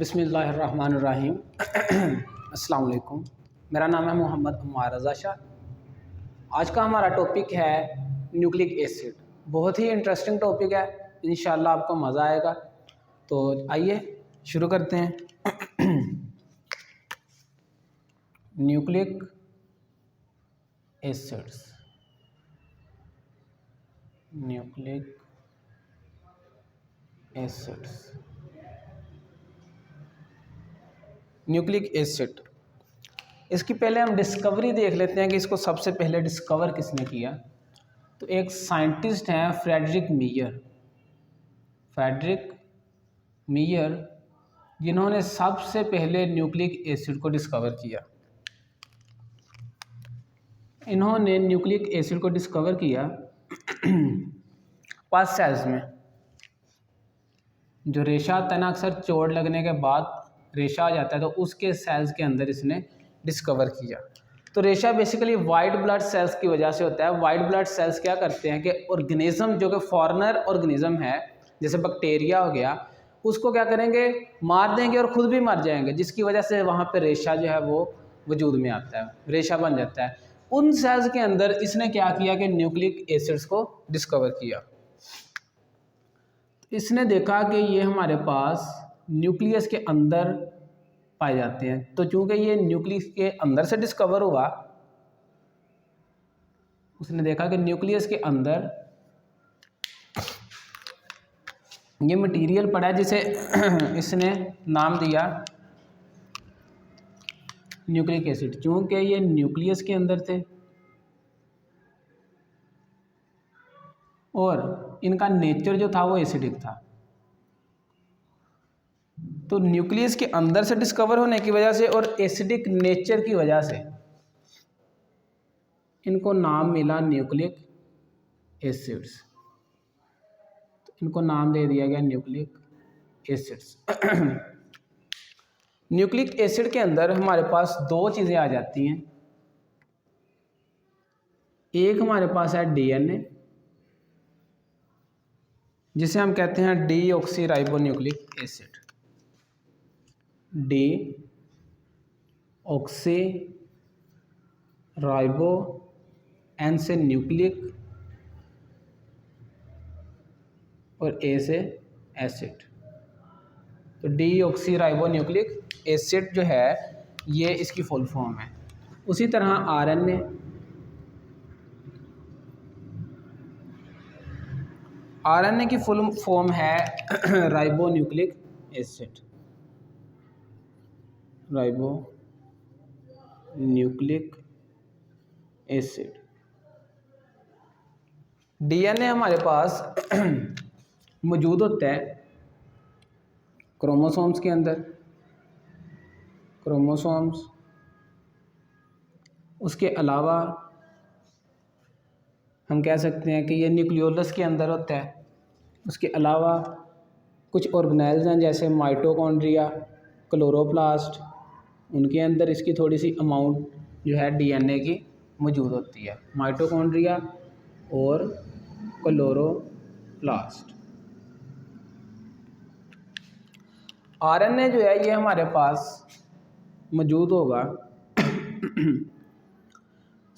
बिस्मिल्लाहिर्रहमानिर्रहीम। अस्सलाम वालेकुम। मेरा नाम है मोहम्मद उमर रज़ा शाह। आज का हमारा टॉपिक है न्यूक्लिक एसिड। बहुत ही इंटरेस्टिंग टॉपिक है, इंशाल्लाह आपको मज़ा आएगा। तो आइए शुरू करते हैं। Nucleic acids, nucleic acids, nucleic acid. इसकी पहले हम डिस्कवरी देख लेते हैं कि इसको सबसे पहले डिस्कवर किसने किया। तो एक साइंटिस्ट हैं फ्रेडरिक मीयर। फ्रेडरिक मीयर जिन्होंने सबसे पहले न्यूक्लिक एसिड को डिस्कवर किया। इन्होंने न्यूक्लिक एसिड को डिस्कवर किया पास्ट सेल्स में। जो रेशा आता है ना, अक्सर चोट लगने के बाद रेशा आ जाता है, तो उसके सेल्स के अंदर इसने डिस्कवर किया। तो रेशा बेसिकली वाइट ब्लड सेल्स की वजह से होता है। वाइट ब्लड सेल्स क्या करते हैं कि ऑर्गेनिज्म जो कि फॉरेनर ऑर्गेनिज्म है, जैसे बैक्टीरिया हो गया, उसको क्या करेंगे, मार देंगे और ख़ुद भी मर जाएंगे, जिसकी वजह से वहाँ पे रेशा जो है वो वजूद में आता है, रेशा बन जाता है। उन सेल्स के अंदर इसने क्या किया कि न्यूक्लिक एसिड्स को डिस्कवर किया। इसने देखा कि ये हमारे पास न्यूक्लियस के अंदर पाए जाते हैं। तो चूंकि ये न्यूक्लियस के अंदर से डिस्कवर हुआ, उसने देखा कि न्यूक्लियस के अंदर ये मटेरियल पड़ा है, जिसे इसने नाम दिया न्यूक्लिक एसिड। चूंकि ये न्यूक्लियस के अंदर थे और इनका नेचर जो था वो एसिडिक था, तो न्यूक्लियस के अंदर से डिस्कवर होने की वजह से और एसिडिक नेचर की वजह से इनको नाम मिला न्यूक्लिक एसिड्स। तो इनको नाम दे दिया गया न्यूक्लिक एसिड्स। न्यूक्लिक एसिड के अंदर हमारे पास दो चीज़ें आ जाती हैं। एक हमारे पास है डीएनए, जिसे हम कहते हैं deoxyribonucleic acid. Deoxy ribo, N से न्यूक्लिक और ए से एसिड। तो डी ऑक्सी राइबोन्यूक्लिक एसिड जो है ये इसकी फुल फॉर्म है। उसी तरह आरएनए, आरएनए की फुल फॉर्म है ribonucleic acid, ribonucleic acid. DNA हमारे पास मौजूद होता है क्रोमोसोम्स के अंदर, क्रोमोसोम्स। उसके अलावा हम कह सकते हैं कि ये न्यूक्लियोलस के अंदर होता है। उसके अलावा कुछ ऑर्गेनेल्स हैं जैसे माइटोकॉन्ड्रिया, क्लोरोप्लास्ट, उनके अंदर इसकी थोड़ी सी अमाउंट जो है डीएनए की मौजूद होती है। माइटोकॉन्ड्रिया और क्लोरोप्लास्ट। आरएनए जो है ये हमारे पास मौजूद होगा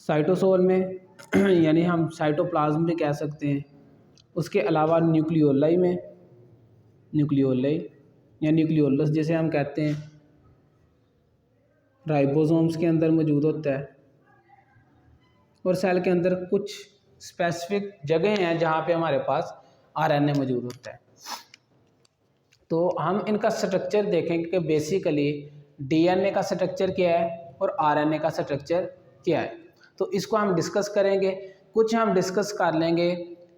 साइटोसोल में, यानी हम साइटोप्लाज्म भी कह सकते हैं। उसके अलावा न्यूक्लियोलाई में, न्यूक्लियोलाई या न्यूक्लियोलस जिसे हम कहते हैं, राइबोसोम्स के अंदर मौजूद होता है। और सेल के अंदर कुछ स्पेसिफिक जगह हैं जहाँ पे हमारे पास आरएनए मौजूद होता है। तो हम इनका स्ट्रक्चर देखेंगे कि बेसिकली डीएनए का स्ट्रक्चर क्या है और आरएनए का स्ट्रक्चर क्या है। तो इसको हम डिस्कस करेंगे। कुछ हम डिस्कस कर लेंगे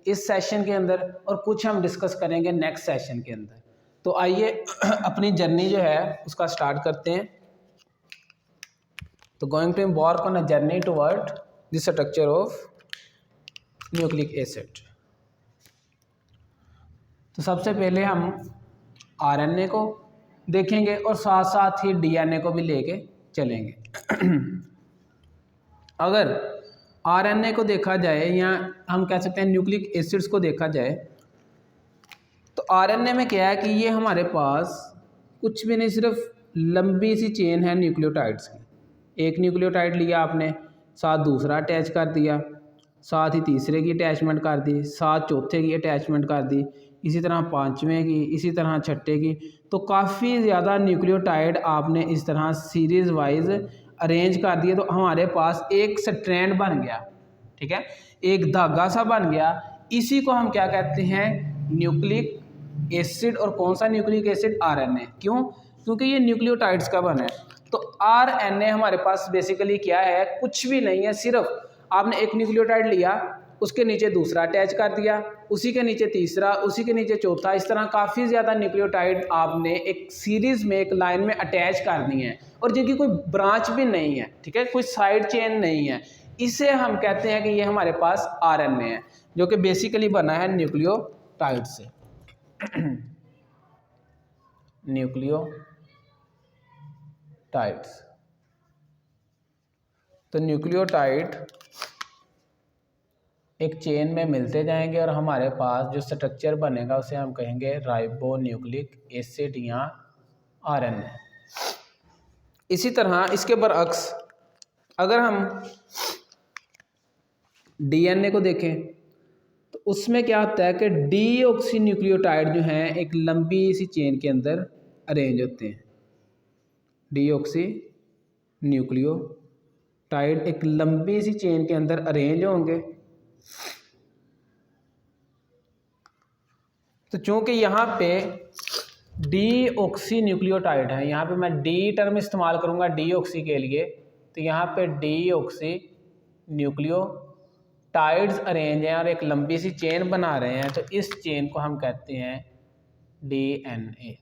इस सेशन के अंदर और कुछ हम डिस्कस करेंगे नेक्स्ट सेशन के अंदर। तो आइए अपनी जर्नी जो है उसका स्टार्ट करते हैं। तो going to embark on a journey toward the structure of nucleic acid. तो सबसे पहले हम आरएनए को देखेंगे और साथ साथ ही डीएनए को भी लेके चलेंगे। अगर आरएनए को देखा जाए या हम कह सकते हैं न्यूक्लिक एसिड्स को देखा जाए, तो आरएनए में क्या है कि ये हमारे पास कुछ भी नहीं, सिर्फ लंबी सी चेन है न्यूक्लियोटाइड्स की। एक न्यूक्लियोटाइड लिया आपने, साथ दूसरा अटैच कर दिया, साथ ही तीसरे की अटैचमेंट कर दी, साथ चौथे की अटैचमेंट कर दी, इसी तरह पाँचवें की, इसी तरह छठे की। तो काफ़ी ज़्यादा न्यूक्लियोटाइड आपने इस तरह सीरीज़ वाइज अरेंज कर दिए, तो हमारे पास एक स्ट्रैंड बन गया, ठीक है, एक धागा सा बन गया। इसी को हम क्या कहते हैं, न्यूक्लिक एसिड। और कौन सा न्यूक्लिक एसिड, आरएनए। क्यों? क्योंकि ये न्यूक्लियोटाइड्स का बना है। तो आरएनए हमारे पास बेसिकली क्या है, कुछ भी नहीं है, सिर्फ आपने एक न्यूक्लियोटाइड लिया, उसके नीचे दूसरा अटैच कर दिया, उसी के नीचे तीसरा, उसी के नीचे चौथा, इस तरह काफ़ी ज़्यादा न्यूक्लियोटाइड आपने एक सीरीज़ में, एक लाइन में अटैच कर दिए हैं, और जिनकी कोई ब्रांच भी नहीं है, ठीक है, कोई साइड चेन नहीं है। इसे हम कहते हैं कि ये हमारे पास आरएनए है, जो कि बेसिकली बना है न्यूक्लियोटाइड से। न्यूक्लियोटाइड्स। तो न्यूक्लियोटाइड एक चेन में मिलते जाएंगे और हमारे पास जो स्ट्रक्चर बनेगा उसे हम कहेंगे राइबोन्यूक्लिक एसिड या आरएनए। इसी तरह इसके बरअक्स अगर हम डीएनए को देखें तो उसमें क्या होता है कि डीऑक्सी न्यूक्लियोटाइड जो हैं एक लंबी सी चेन के अंदर अरेंज होते हैं। डीऑक्सी न्यूक्लियोटाइड एक लंबी सी चेन के अंदर अरेंज होंगे। तो चूंकि यहाँ पे डीऑक्सी न्यूक्लियोटाइड है, यहाँ पे मैं डी टर्म इस्तेमाल करूँगा डीऑक्सी के लिए, तो यहाँ पे डीऑक्सी न्यूक्लियोटाइड्स अरेंज हैं और एक लंबी सी चेन बना रहे हैं, तो इस चेन को हम कहते हैं डीएनए,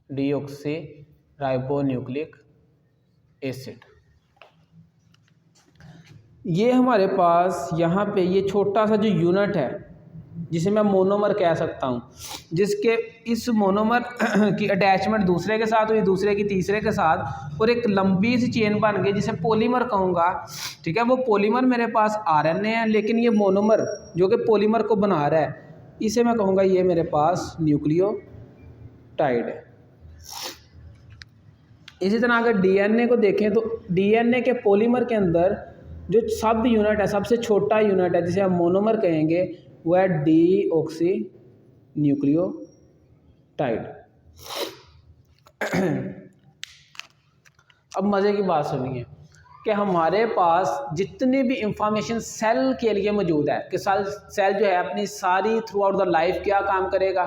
डीऑक्सी राइबोन्यूक्लिक एसिड। ये हमारे पास यहाँ पे ये छोटा सा जो यूनिट है जिसे मैं मोनोमर कह सकता हूँ, जिसके इस मोनोमर की अटैचमेंट दूसरे के साथ हुई, दूसरे की तीसरे के साथ, और एक लंबी सी चेन बन गई जिसे पॉलीमर कहूँगा, ठीक है। वो पॉलीमर मेरे पास आरएनए है, लेकिन ये मोनोमर जो कि पॉलीमर को बना रहा है, इसे मैं कहूँगा ये मेरे पास न्यूक्लियोटाइड है। इसी तरह अगर डीएनए को देखें तो डीएनए के पॉलीमर के अंदर जो सब यूनिट है, सबसे छोटा यूनिट है जिसे हम मोनोमर कहेंगे, वो है डीऑक्सी न्यूक्लियोटाइड। अब मज़े की बात सुनिए कि हमारे पास जितनी भी इंफॉर्मेशन सेल के लिए मौजूद है, कि सेल जो है अपनी सारी थ्रू आउट द लाइफ क्या काम करेगा,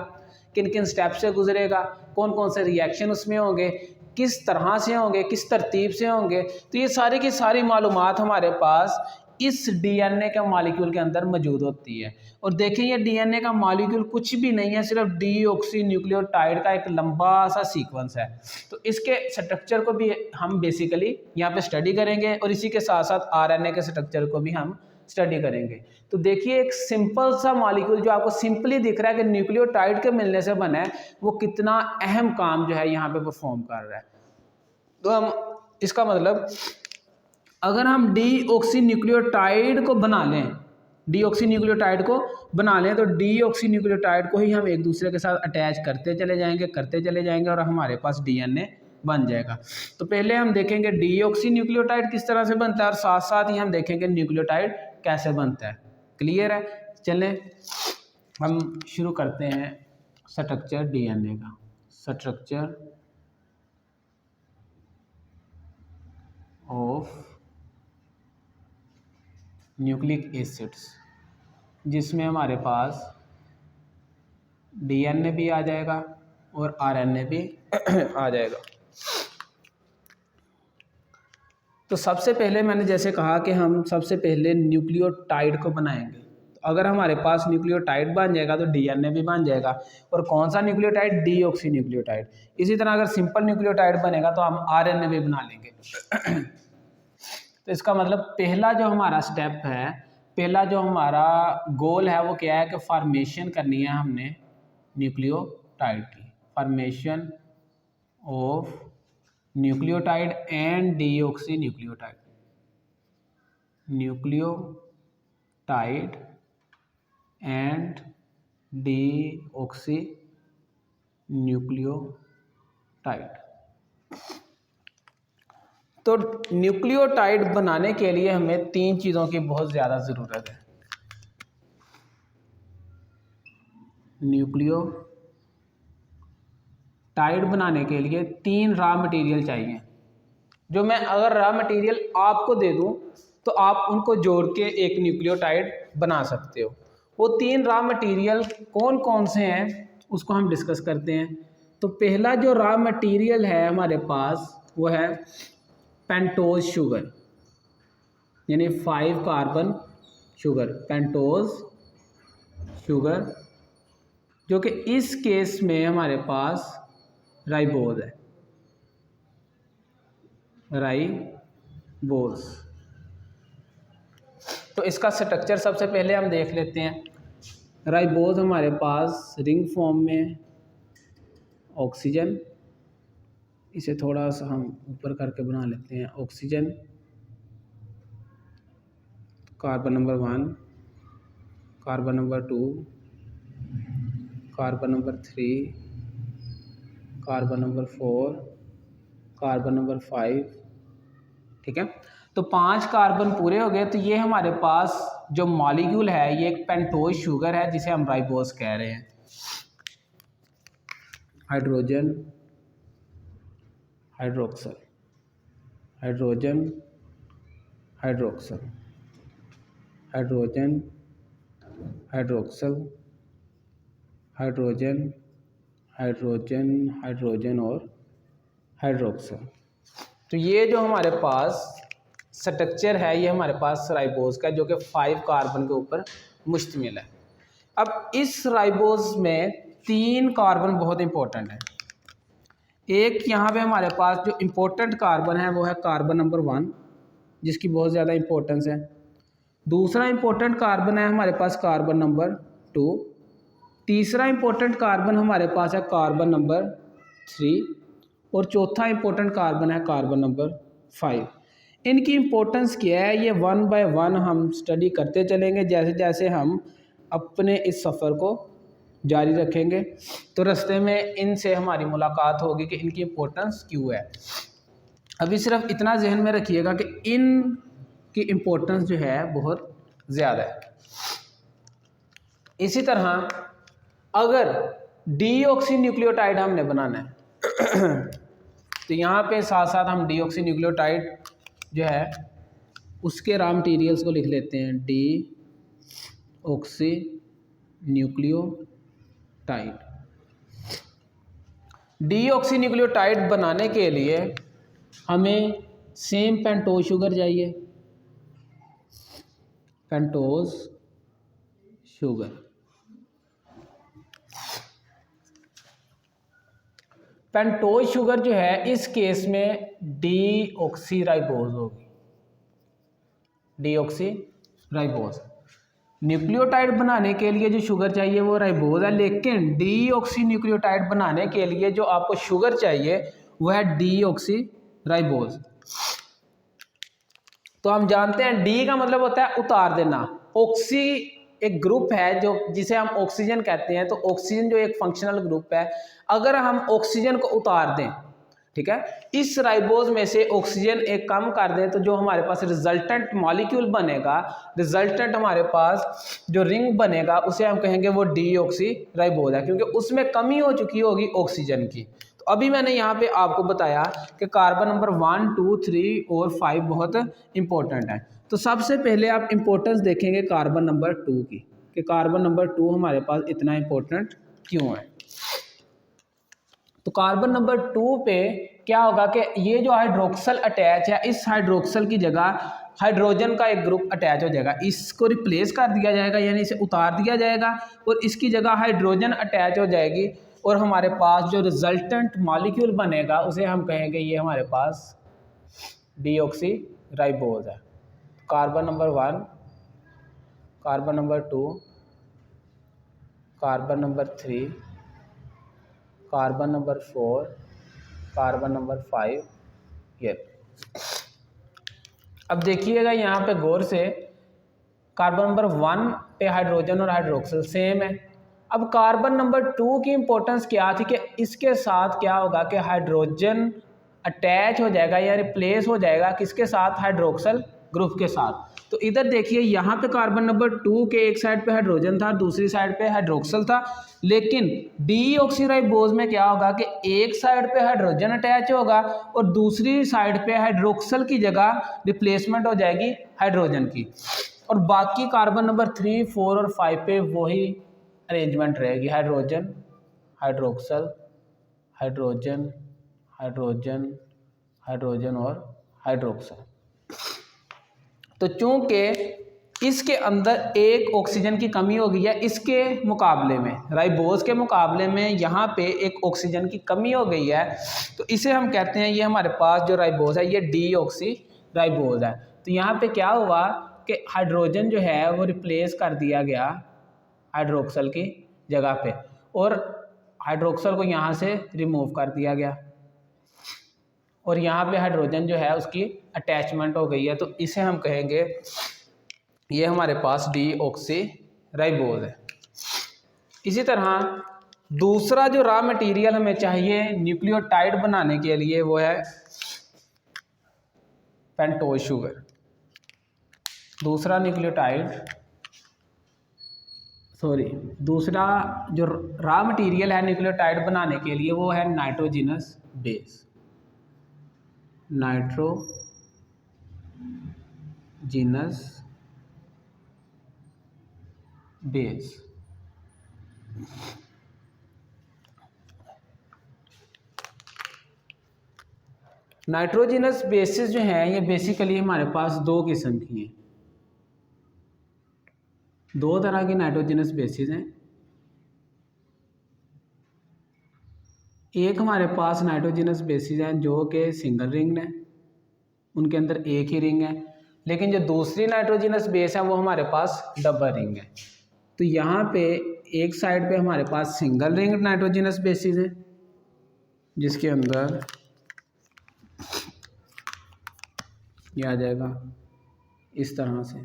किन किन स्टेप से गुजरेगा, कौन कौन से रिएक्शन उसमें होंगे, किस तरह से होंगे, किस तरतीब से होंगे, तो ये सारी की सारी मालूमात हमारे पास इस डीएनए के मॉलिक्यूल के अंदर मौजूद होती है। और देखिए ये डीएनए का मॉलिक्यूल कुछ भी नहीं है, सिर्फ डीऑक्सी न्यूक्लियोटाइड का एक लंबा सा सीक्वेंस है। तो इसके स्ट्रक्चर को भी हम बेसिकली यहाँ पे स्टडी करेंगे, और इसी के साथ साथ आरएनए के स्ट्रक्चर को भी हम स्टडी करेंगे। तो देखिए एक सिंपल सा मॉलिक्यूल जो आपको सिंपली दिख रहा है कि न्यूक्लियोटाइड के मिलने से बना है, वो कितना अहम काम जो है यहाँ पे परफॉर्म कर रहा है। तो हम इसका मतलब अगर हम डीऑक्सी न्यूक्लियोटाइड को बना लें, डीऑक्सी न्यूक्लियोटाइड को बना लें, तो डीऑक्सी न्यूक्लियोटाइड को ही हम एक दूसरे के साथ अटैच करते चले जाएंगे और हमारे पास डीएनए बन जाएगा। तो पहले हम देखेंगे डीऑक्सी न्यूक्लियोटाइड किस तरह से बनता है, और साथ साथ ही हम देखेंगे न्यूक्लियोटाइड कैसे बनता है। क्लियर है? चलें हम शुरू करते हैं स्ट्रक्चर डीएनए का। स्ट्रक्चर ऑफ न्यूक्लिक एसिड्स, जिसमें हमारे पास डीएनए भी आ जाएगा और आरएनए भी आ जाएगा। तो सबसे पहले मैंने जैसे कहा कि हम सबसे पहले न्यूक्लियोटाइड को बनाएंगे। तो अगर हमारे पास न्यूक्लियोटाइड बन जाएगा तो डीएनए भी बन जाएगा। और कौन सा न्यूक्लियोटाइड? Deoxy nucleotide. इसी तरह अगर सिंपल न्यूक्लियोटाइड बनेगा तो हम आरएनए भी बना लेंगे। तो इसका मतलब पहला जो हमारा स्टेप है, पहला जो हमारा गोल है वो क्या है कि फॉर्मेशन करनी है हमने न्यूक्लियोटाइड की। Formation of nucleotide and deoxy nucleotide, nucleotide and deoxy nucleotide. तो न्यूक्लियोटाइड बनाने के लिए हमें 3 चीज़ों की बहुत ज़्यादा ज़रूरत है। न्यूक्लियोटाइड बनाने के लिए 3 रॉ मटेरियल चाहिए, जो मैं अगर रॉ मटेरियल आपको दे दूं तो आप उनको जोड़ के एक न्यूक्लियोटाइड बना सकते हो। वो 3 रॉ मटेरियल कौन कौन से हैं उसको हम डिस्कस करते हैं। तो पहला जो रॉ मटेरियल है हमारे पास वो है पेंटोज शुगर, यानी 5 कार्बन शुगर, पेंटोज शुगर, जो कि इस केस में हमारे पास राइबोज है, राइबोज। तो इसका स्ट्रक्चर सबसे पहले हम देख लेते हैं। राइबोज हमारे पास रिंग फॉर्म में, ऑक्सीजन, इसे थोड़ा सा हम ऊपर करके बना लेते हैं, oxygen, carbon number 1, carbon number 2, carbon number 3, carbon number 4, carbon number 5। ठीक है, तो 5 कार्बन पूरे हो गए। तो ये हमारे पास जो मॉलिक्यूल है ये एक पेंटोज शुगर है जिसे हम राइबोज कह रहे हैं। Hydrogen, hydroxyl, hydrogen, hydroxyl, hydrogen, hydroxyl, hydrogen, hydrogen, hydrogen और हाइड्रोक्सल। तो ये जो हमारे पास स्ट्रक्चर है ये हमारे पास राइबोज का, जो कि 5 कार्बन के ऊपर मुश्तमिल है। अब इस राइबोज में 3 कार्बन बहुत इंपॉर्टेंट है। एक यहाँ पे हमारे पास जो इम्पोर्टेंट कार्बन है वो है कार्बन नंबर 1, जिसकी बहुत ज़्यादा इंपॉर्टेंस है। दूसरा इंपॉर्टेंट कार्बन है हमारे पास कार्बन नंबर 2। तीसरा इंपॉर्टेंट कार्बन हमारे पास है कार्बन नंबर 3 और चौथा इंपॉर्टेंट कार्बन है कार्बन नंबर 5। इनकी इंपॉर्टेंस क्या है ये 1 बाय 1 हम स्टडी करते चलेंगे जैसे जैसे हम अपने इस सफ़र को जारी रखेंगे। तो रास्ते में इनसे हमारी मुलाकात होगी कि इनकी इम्पोर्टेंस क्यों है। अभी सिर्फ इतना जहन में रखिएगा कि इन की इम्पोर्टेंस जो है बहुत ज़्यादा है। इसी तरह अगर डीऑक्सी न्यूक्लियोटाइड हमने बनाना है तो यहाँ पे साथ साथ हम डीऑक्सी न्यूक्लियोटाइड जो है उसके रॉ मटीरियल्स को लिख लेते हैं। डीऑक्सी न्यूक्लियोटाइड, डीऑक्सी न्यूक्लियोटाइड बनाने के लिए हमें सेम पेंटोज शुगर चाहिए, पेंटोज शुगर। पेंटोज शुगर जो है इस केस में डीऑक्सी राइबोज होगी, डीऑक्सी राइबोज। न्यूक्लियोटाइड बनाने के लिए जो शुगर चाहिए वो राइबोज है, लेकिन डीऑक्सी न्यूक्लियोटाइड बनाने के लिए जो आपको शुगर चाहिए वो है डीऑक्सी राइबोज। तो हम जानते हैं डी का मतलब होता है उतार देना। ऑक्सी एक ग्रुप है जो जिसे हम ऑक्सीजन कहते हैं। तो ऑक्सीजन जो एक फंक्शनल ग्रुप है, अगर हम ऑक्सीजन को उतार दें, ठीक है, इस राइबोज में से ऑक्सीजन एक कम कर दें, तो जो हमारे पास रिजल्टेंट मॉलिक्यूल बनेगा, रिजल्टेंट हमारे पास जो रिंग बनेगा उसे हम कहेंगे वो डीऑक्सी राइबोज है, क्योंकि उसमें कमी हो चुकी होगी ऑक्सीजन की। तो अभी मैंने यहाँ पे आपको बताया कि कार्बन नंबर 1, 2, 3 और 5 बहुत इंपॉर्टेंट है। तो सबसे पहले आप इंपॉर्टेंस देखेंगे कार्बन नंबर 2 की, कि कार्बन नंबर 2 हमारे पास इतना इंपॉर्टेंट क्यों है। तो कार्बन नंबर 2 पे क्या होगा कि ये जो हाइड्रोक्सल अटैच है, इस हाइड्रोक्सल की जगह हाइड्रोजन का एक ग्रुप अटैच हो जाएगा, इसको रिप्लेस कर दिया जाएगा, यानी इसे उतार दिया जाएगा और इसकी जगह हाइड्रोजन अटैच हो जाएगी और हमारे पास जो रिजल्टेंट मॉलिक्यूल बनेगा उसे हम कहेंगे ये हमारे पास डीऑक्सी राइबोज है। Carbon number 1, carbon number 2, carbon number 3, carbon number 4, carbon number 5। ये अब देखिएगा यहाँ पे गौर से, कार्बन नंबर 1 पे हाइड्रोजन और हाइड्रोक्सल सेम है। अब कार्बन नंबर 2 की इंपॉर्टेंस क्या थी कि इसके साथ क्या होगा कि हाइड्रोजन अटैच हो जाएगा या रिप्लेस हो जाएगा किसके साथ, हाइड्रोक्सल ग्रुप के साथ। तो इधर देखिए यहाँ पे कार्बन नंबर 2 के एक साइड पे हाइड्रोजन था, दूसरी साइड पे हाइड्रोक्सल था, लेकिन डीऑक्सीराइबोज में क्या होगा कि एक साइड पे हाइड्रोजन अटैच होगा और दूसरी साइड पे हाइड्रोक्सल की जगह रिप्लेसमेंट हो जाएगी हाइड्रोजन की, और बाकी कार्बन नंबर 3, 4 और 5 पे वही अरेंजमेंट रहेगी, hydrogen hydroxyl hydrogen hydrogen hydrogen और हाइड्रोक्सल। तो चूंकि इसके अंदर एक ऑक्सीजन की कमी हो गई है, इसके मुकाबले में राइबोज के मुकाबले में यहाँ पे एक ऑक्सीजन की कमी हो गई है, तो इसे हम कहते हैं, ये हमारे पास जो राइबोज है ये डीऑक्सीराइबोज है। तो यहाँ पे क्या हुआ कि हाइड्रोजन जो है वो रिप्लेस कर दिया गया हाइड्रोक्सल की जगह पे, और हाइड्रोक्सल को यहाँ से रिमूव कर दिया गया, और यहाँ पे हाइड्रोजन जो है उसकी अटैचमेंट हो गई है, तो इसे हम कहेंगे ये हमारे पास डीऑक्सीराइबोज है। इसी तरह दूसरा जो रॉ मटेरियल हमें चाहिए न्यूक्लियोटाइड बनाने के लिए वो है पेंटोज शुगर। दूसरा जो रॉ मटेरियल है न्यूक्लियोटाइड बनाने के लिए वो है नाइट्रोजिनस बेस। नाइट्रोजिनस बेसिस जो हैं ये बेसिकली हमारे पास दो किस्म की हैं, दो तरह की नाइट्रोजिनस बेसिस हैं। एक हमारे पास नाइट्रोजिनस बेसिस हैं जो कि सिंगल रिंग है, उनके अंदर एक ही रिंग है, लेकिन जो दूसरी नाइट्रोजिनस बेस है वो हमारे पास डबल रिंग है। तो यहाँ पे एक साइड पे हमारे पास सिंगल रिंग नाइट्रोजिनस बेसिस है जिसके अंदर ये आ जाएगा इस तरह से,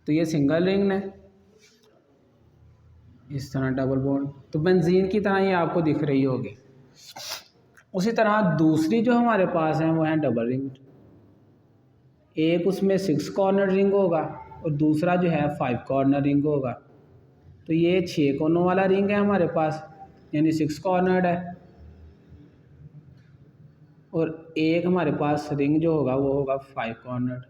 तो ये सिंगल रिंग है, इस तरह डबल बॉन्ड, तो बेंजीन की तरह ये आपको दिख रही होगी। उसी तरह दूसरी जो हमारे पास है वो है डबल रिंग, एक उसमें 6 कॉर्नर रिंग होगा और दूसरा जो है 5 कॉर्नर रिंग होगा। तो ये 6 कोनों वाला रिंग है हमारे पास, यानी 6 कॉर्नर्ड है, और एक हमारे पास रिंग जो होगा वो होगा 5 कॉर्नर्ड।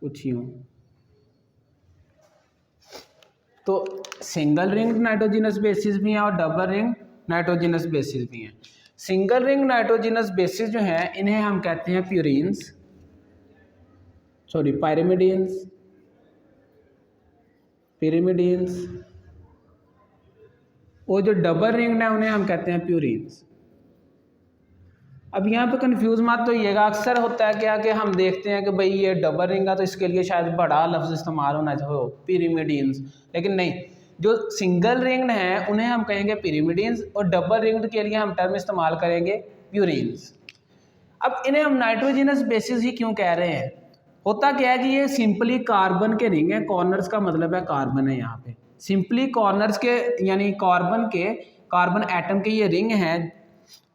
कुछ यूँ, तो सिंगल रिंग नाइट्रोजिनस बेसिस भी हैं और डबल रिंग नाइट्रोजिनस बेसिस भी हैं। सिंगल रिंग नाइट्रोजिनस बेसिस जो हैं इन्हें हम कहते हैं पिरिमिडीन्स, और जो डबल रिंग है उन्हें हम कहते हैं प्यूरिन्स। अब यहाँ पे कंफ्यूज मत होइएगा, अक्सर होता है क्या कि हम देखते हैं कि भाई ये डबल रिंग है तो इसके लिए शायद बड़ा लफ्ज़ इस्तेमाल होना चाहिए पिरिमिडीन्स, लेकिन नहीं, जो सिंगल रिंग्ड हैं उन्हें हम कहेंगे पिरिमिडीन्स और डबल रिंग्ड के लिए हम टर्म इस्तेमाल करेंगे प्यूरिन्स। अब इन्हें हम नाइट्रोजिनस बेसिस ही क्यों कह रहे हैं, होता क्या है कि ये सिंपली कार्बन के रिंग है, कॉर्नर्स का मतलब है कार्बन है, यहाँ पे सिंपली कॉर्नर्स के यानी कार्बन एटम के ये रिंग हैं।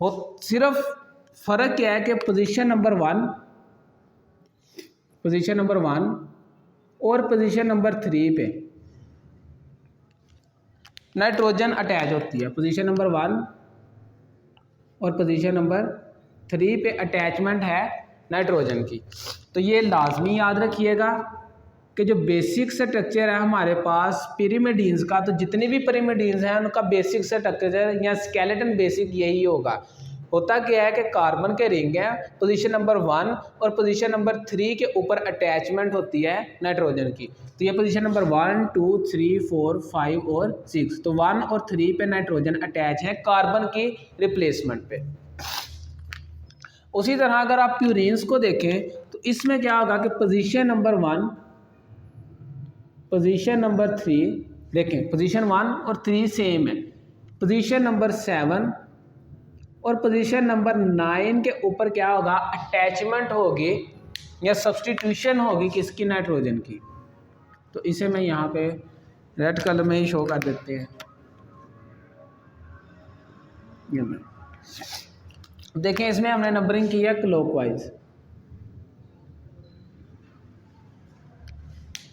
वो सिर्फ फ़र्क क्या है कि पोजीशन नंबर 1 और पोजीशन नंबर 3 पे नाइट्रोजन अटैच होती है। पोजीशन नंबर 1 और पोजीशन नंबर 3 पे अटैचमेंट है नाइट्रोजन की। तो ये लाजमी याद रखिएगा कि जो बेसिक स्ट्रक्चर है हमारे पास पिरिमिडीन्स का, तो जितने भी पिरिमिडीन्स हैं उनका बेसिक स्ट्रक्चर या स्केलेटन बेसिक यही होगा। होता क्या है कि कार्बन के रिंग है, पोजीशन नंबर 1 और पोजीशन नंबर 3 के ऊपर अटैचमेंट होती है नाइट्रोजन की। तो ये पोजीशन नंबर 1, 2, 3, 4, 5 और 6, तो 1 और 3 पे नाइट्रोजन अटैच है कार्बन की रिप्लेसमेंट पे। उसी तरह अगर आप प्यूरिन्स को देखें तो इसमें क्या होगा कि पोजीशन नंबर 1, पोजीशन नंबर 3 देखें, पोजीशन 1 और 3 सेम है, पोजीशन नंबर 7 और पोजीशन नंबर 9 के ऊपर क्या होगा, अटैचमेंट होगी या सब्स्टिट्यूशन होगी किसकी, नाइट्रोजन की। तो इसे मैं यहाँ पे रेड कलर में ही शो कर देते हैं। ये मैं देखें, इसमें हमने नंबरिंग की है क्लॉकवाइज।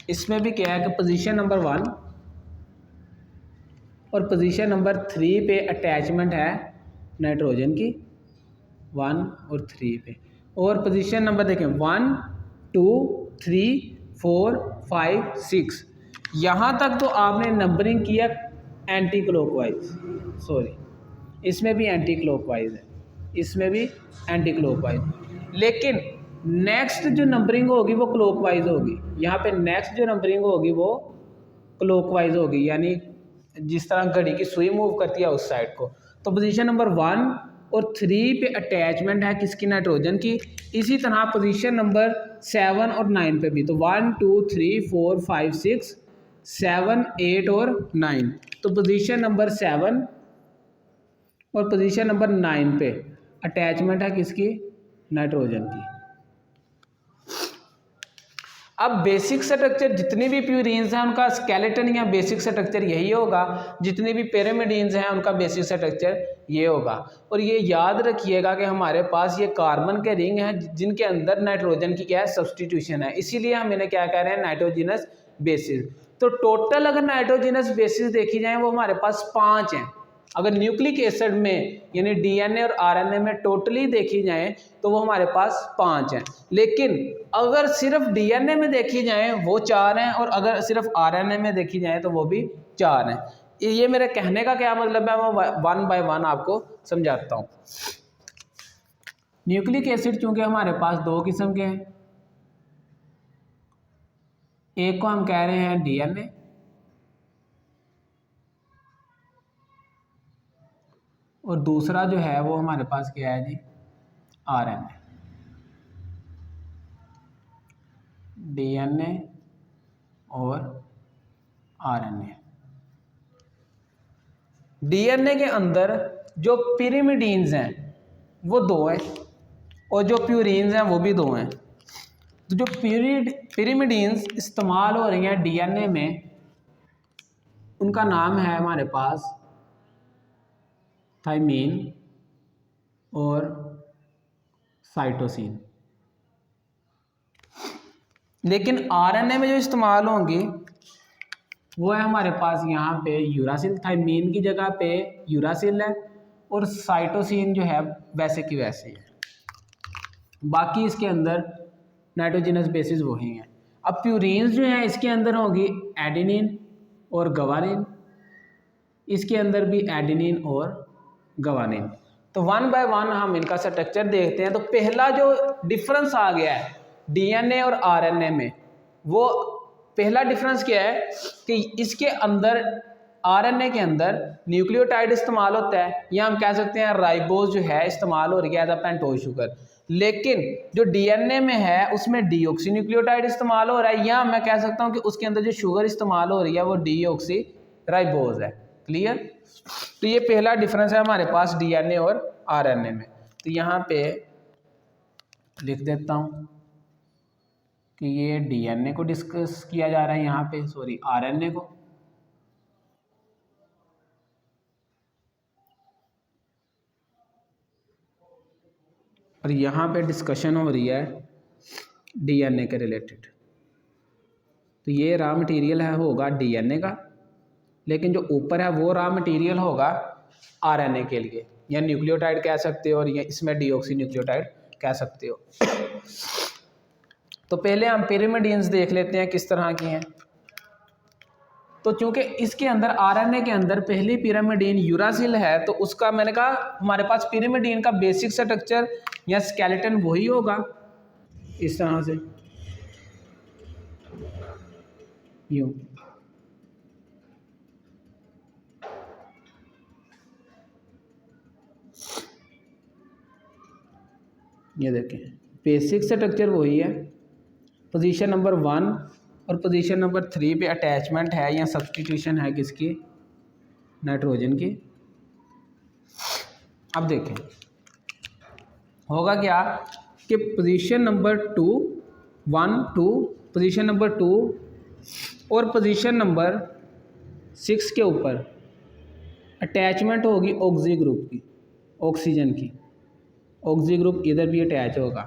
इसमें भी क्या है कि पोजीशन नंबर 1 और पोजीशन नंबर 3 पे अटैचमेंट है नाइट्रोजन की, 1 और 3 पे। और पोजीशन नंबर देखें 1 2 3 4 5 6, यहाँ तक तो आपने नंबरिंग किया एंटी क्लॉकवाइज, सॉरी इसमें भी एंटी क्लॉकवाइज है, इसमें भी एंटी क्लॉकवाइज। लेकिन नेक्स्ट जो नंबरिंग होगी वो क्लॉकवाइज होगी। यहाँ पे नेक्स्ट जो नंबरिंग होगी वो क्लॉकवाइज होगी, यानी जिस तरह घड़ी की सुई मूव करती है उस साइड को। तो पोजीशन नंबर 1 और 3 पे अटैचमेंट है किसकी, नाइट्रोजन की। इसी तरह पोजीशन नंबर 7 और 9 पे भी। तो 1 2 3 4 5 6 7 8 और 9। तो पोजीशन नंबर 7 और पोजीशन नंबर 9 पे अटैचमेंट है किसकी, नाइट्रोजन की। अब बेसिक स्ट्रक्चर जितनी भी प्यूरीन्स हैं उनका स्केलेटन या बेसिक स्ट्रक्चर यही होगा, जितने भी पिरामिडीन्स हैं उनका बेसिक स्ट्रक्चर ये होगा। और ये याद रखिएगा कि हमारे पास ये कार्बन के रिंग हैं जिनके अंदर नाइट्रोजन की क्या है, सब्स्टिट्यूशन है, इसीलिए हम इन्हें क्या कह रहे हैं, नाइट्रोजिनस बेसिस। तो टोटल अगर नाइट्रोजिनस बेसिस देखी जाए वो हमारे पास 5 हैं। अगर न्यूक्लिक एसिड में यानी डीएनए और आरएनए में टोटली देखी जाए तो वो हमारे पास 5 हैं। लेकिन अगर सिर्फ डीएनए में देखी जाए वो 4 हैं, और अगर सिर्फ आरएनए में देखी जाए तो वो भी 4 हैं। ये मेरे कहने का क्या मतलब है, मैं 1 बाय 1 आपको समझाता हूँ। न्यूक्लिक एसिड चूंकि हमारे पास 2 किस्म के हैं, एक को हम कह रहे हैं डीएनए और दूसरा जो है वो हमारे पास क्या है जी, आरएनए। डीएनए और आरएनए। डीएनए के अंदर जो पिरिमिडीन्स हैं वो 2 हैं और जो प्यूरीन्स हैं वो भी 2 हैं। तो जो पिरिमिडीन्स इस्तेमाल हो रही हैं डीएनए में उनका नाम है हमारे पास थाइमीन और साइटोसिन। लेकिन आरएनए में जो इस्तेमाल होंगी वो है हमारे पास यहाँ पे यूरासिल। थाइमीन की जगह पे यूरासिल है और साइटोसिन जो है वैसे की वैसे है। बाकी इसके अंदर नाइट्रोजिनस बेसिस वही हैं। अब प्यूरीन्स जो हैं इसके अंदर होगी एडेनिन और गवानिन, इसके अंदर भी एडेनिन और गवानिन। तो 1 बाय 1 हम इनका स्ट्रक्चर देखते हैं। तो पहला जो डिफरेंस आ गया है डीएनए और आरएनए में, वो पहला डिफरेंस क्या है कि इसके अंदर आरएनए के अंदर न्यूक्लियोटाइड इस्तेमाल होता है, या हम कह सकते हैं राइबोज जो है इस्तेमाल हो रही है एज अ पेंटोज शुगर। लेकिन जो डीएनए में है उसमें डीऑक्सी न्यूक्लियोटाइड इस्तेमाल हो रहा है, या मैं कह सकता हूं कि उसके अंदर जो शुगर इस्तेमाल हो रही है वो डीऑक्सी राइबोज है। क्लियर? तो ये पहला डिफरेंस है हमारे पास डीएनए और आरएनए में। तो यहाँ पे लिख देता हूँ कि ये डीएनए को डिस्कस किया जा रहा है यहाँ पे, सॉरी आरएनए को, और यहाँ पे डिस्कशन हो रही है डीएनए के रिलेटेड। तो ये रॉ मटेरियल है होगा डीएनए का, लेकिन जो ऊपर है वो रॉ मटेरियल होगा आरएनए के लिए, या न्यूक्लियोटाइड कह सकते हो, और ये इसमें डीऑक्सी न्यूक्लियोटाइड कह सकते हो। तो पहले हम पिरिमिडीन्स देख लेते हैं किस तरह की हैं। तो चूंकि इसके अंदर आरएनए के अंदर पहली पिरामिडीन यूरासिल है, तो उसका मैंने कहा हमारे पास पिरामिडीन का बेसिक स्ट्रक्चर या स्केलेटन वही होगा इस तरह से, यूं। ये देखें बेसिक स्ट्रक्चर वही है। पोजीशन नंबर 1 और पोजीशन नंबर 3 पे अटैचमेंट है या सब्स्टिट्यूशन है किसकी, नाइट्रोजन की। अब देखें होगा क्या कि पोजीशन नंबर 2 1 2 पोजीशन नंबर 2 और पोजीशन नंबर 6 के ऊपर अटैचमेंट होगी ऑक्सी ग्रुप की, ऑक्सीजन की। ऑक्सी ग्रुप इधर भी अटैच होगा,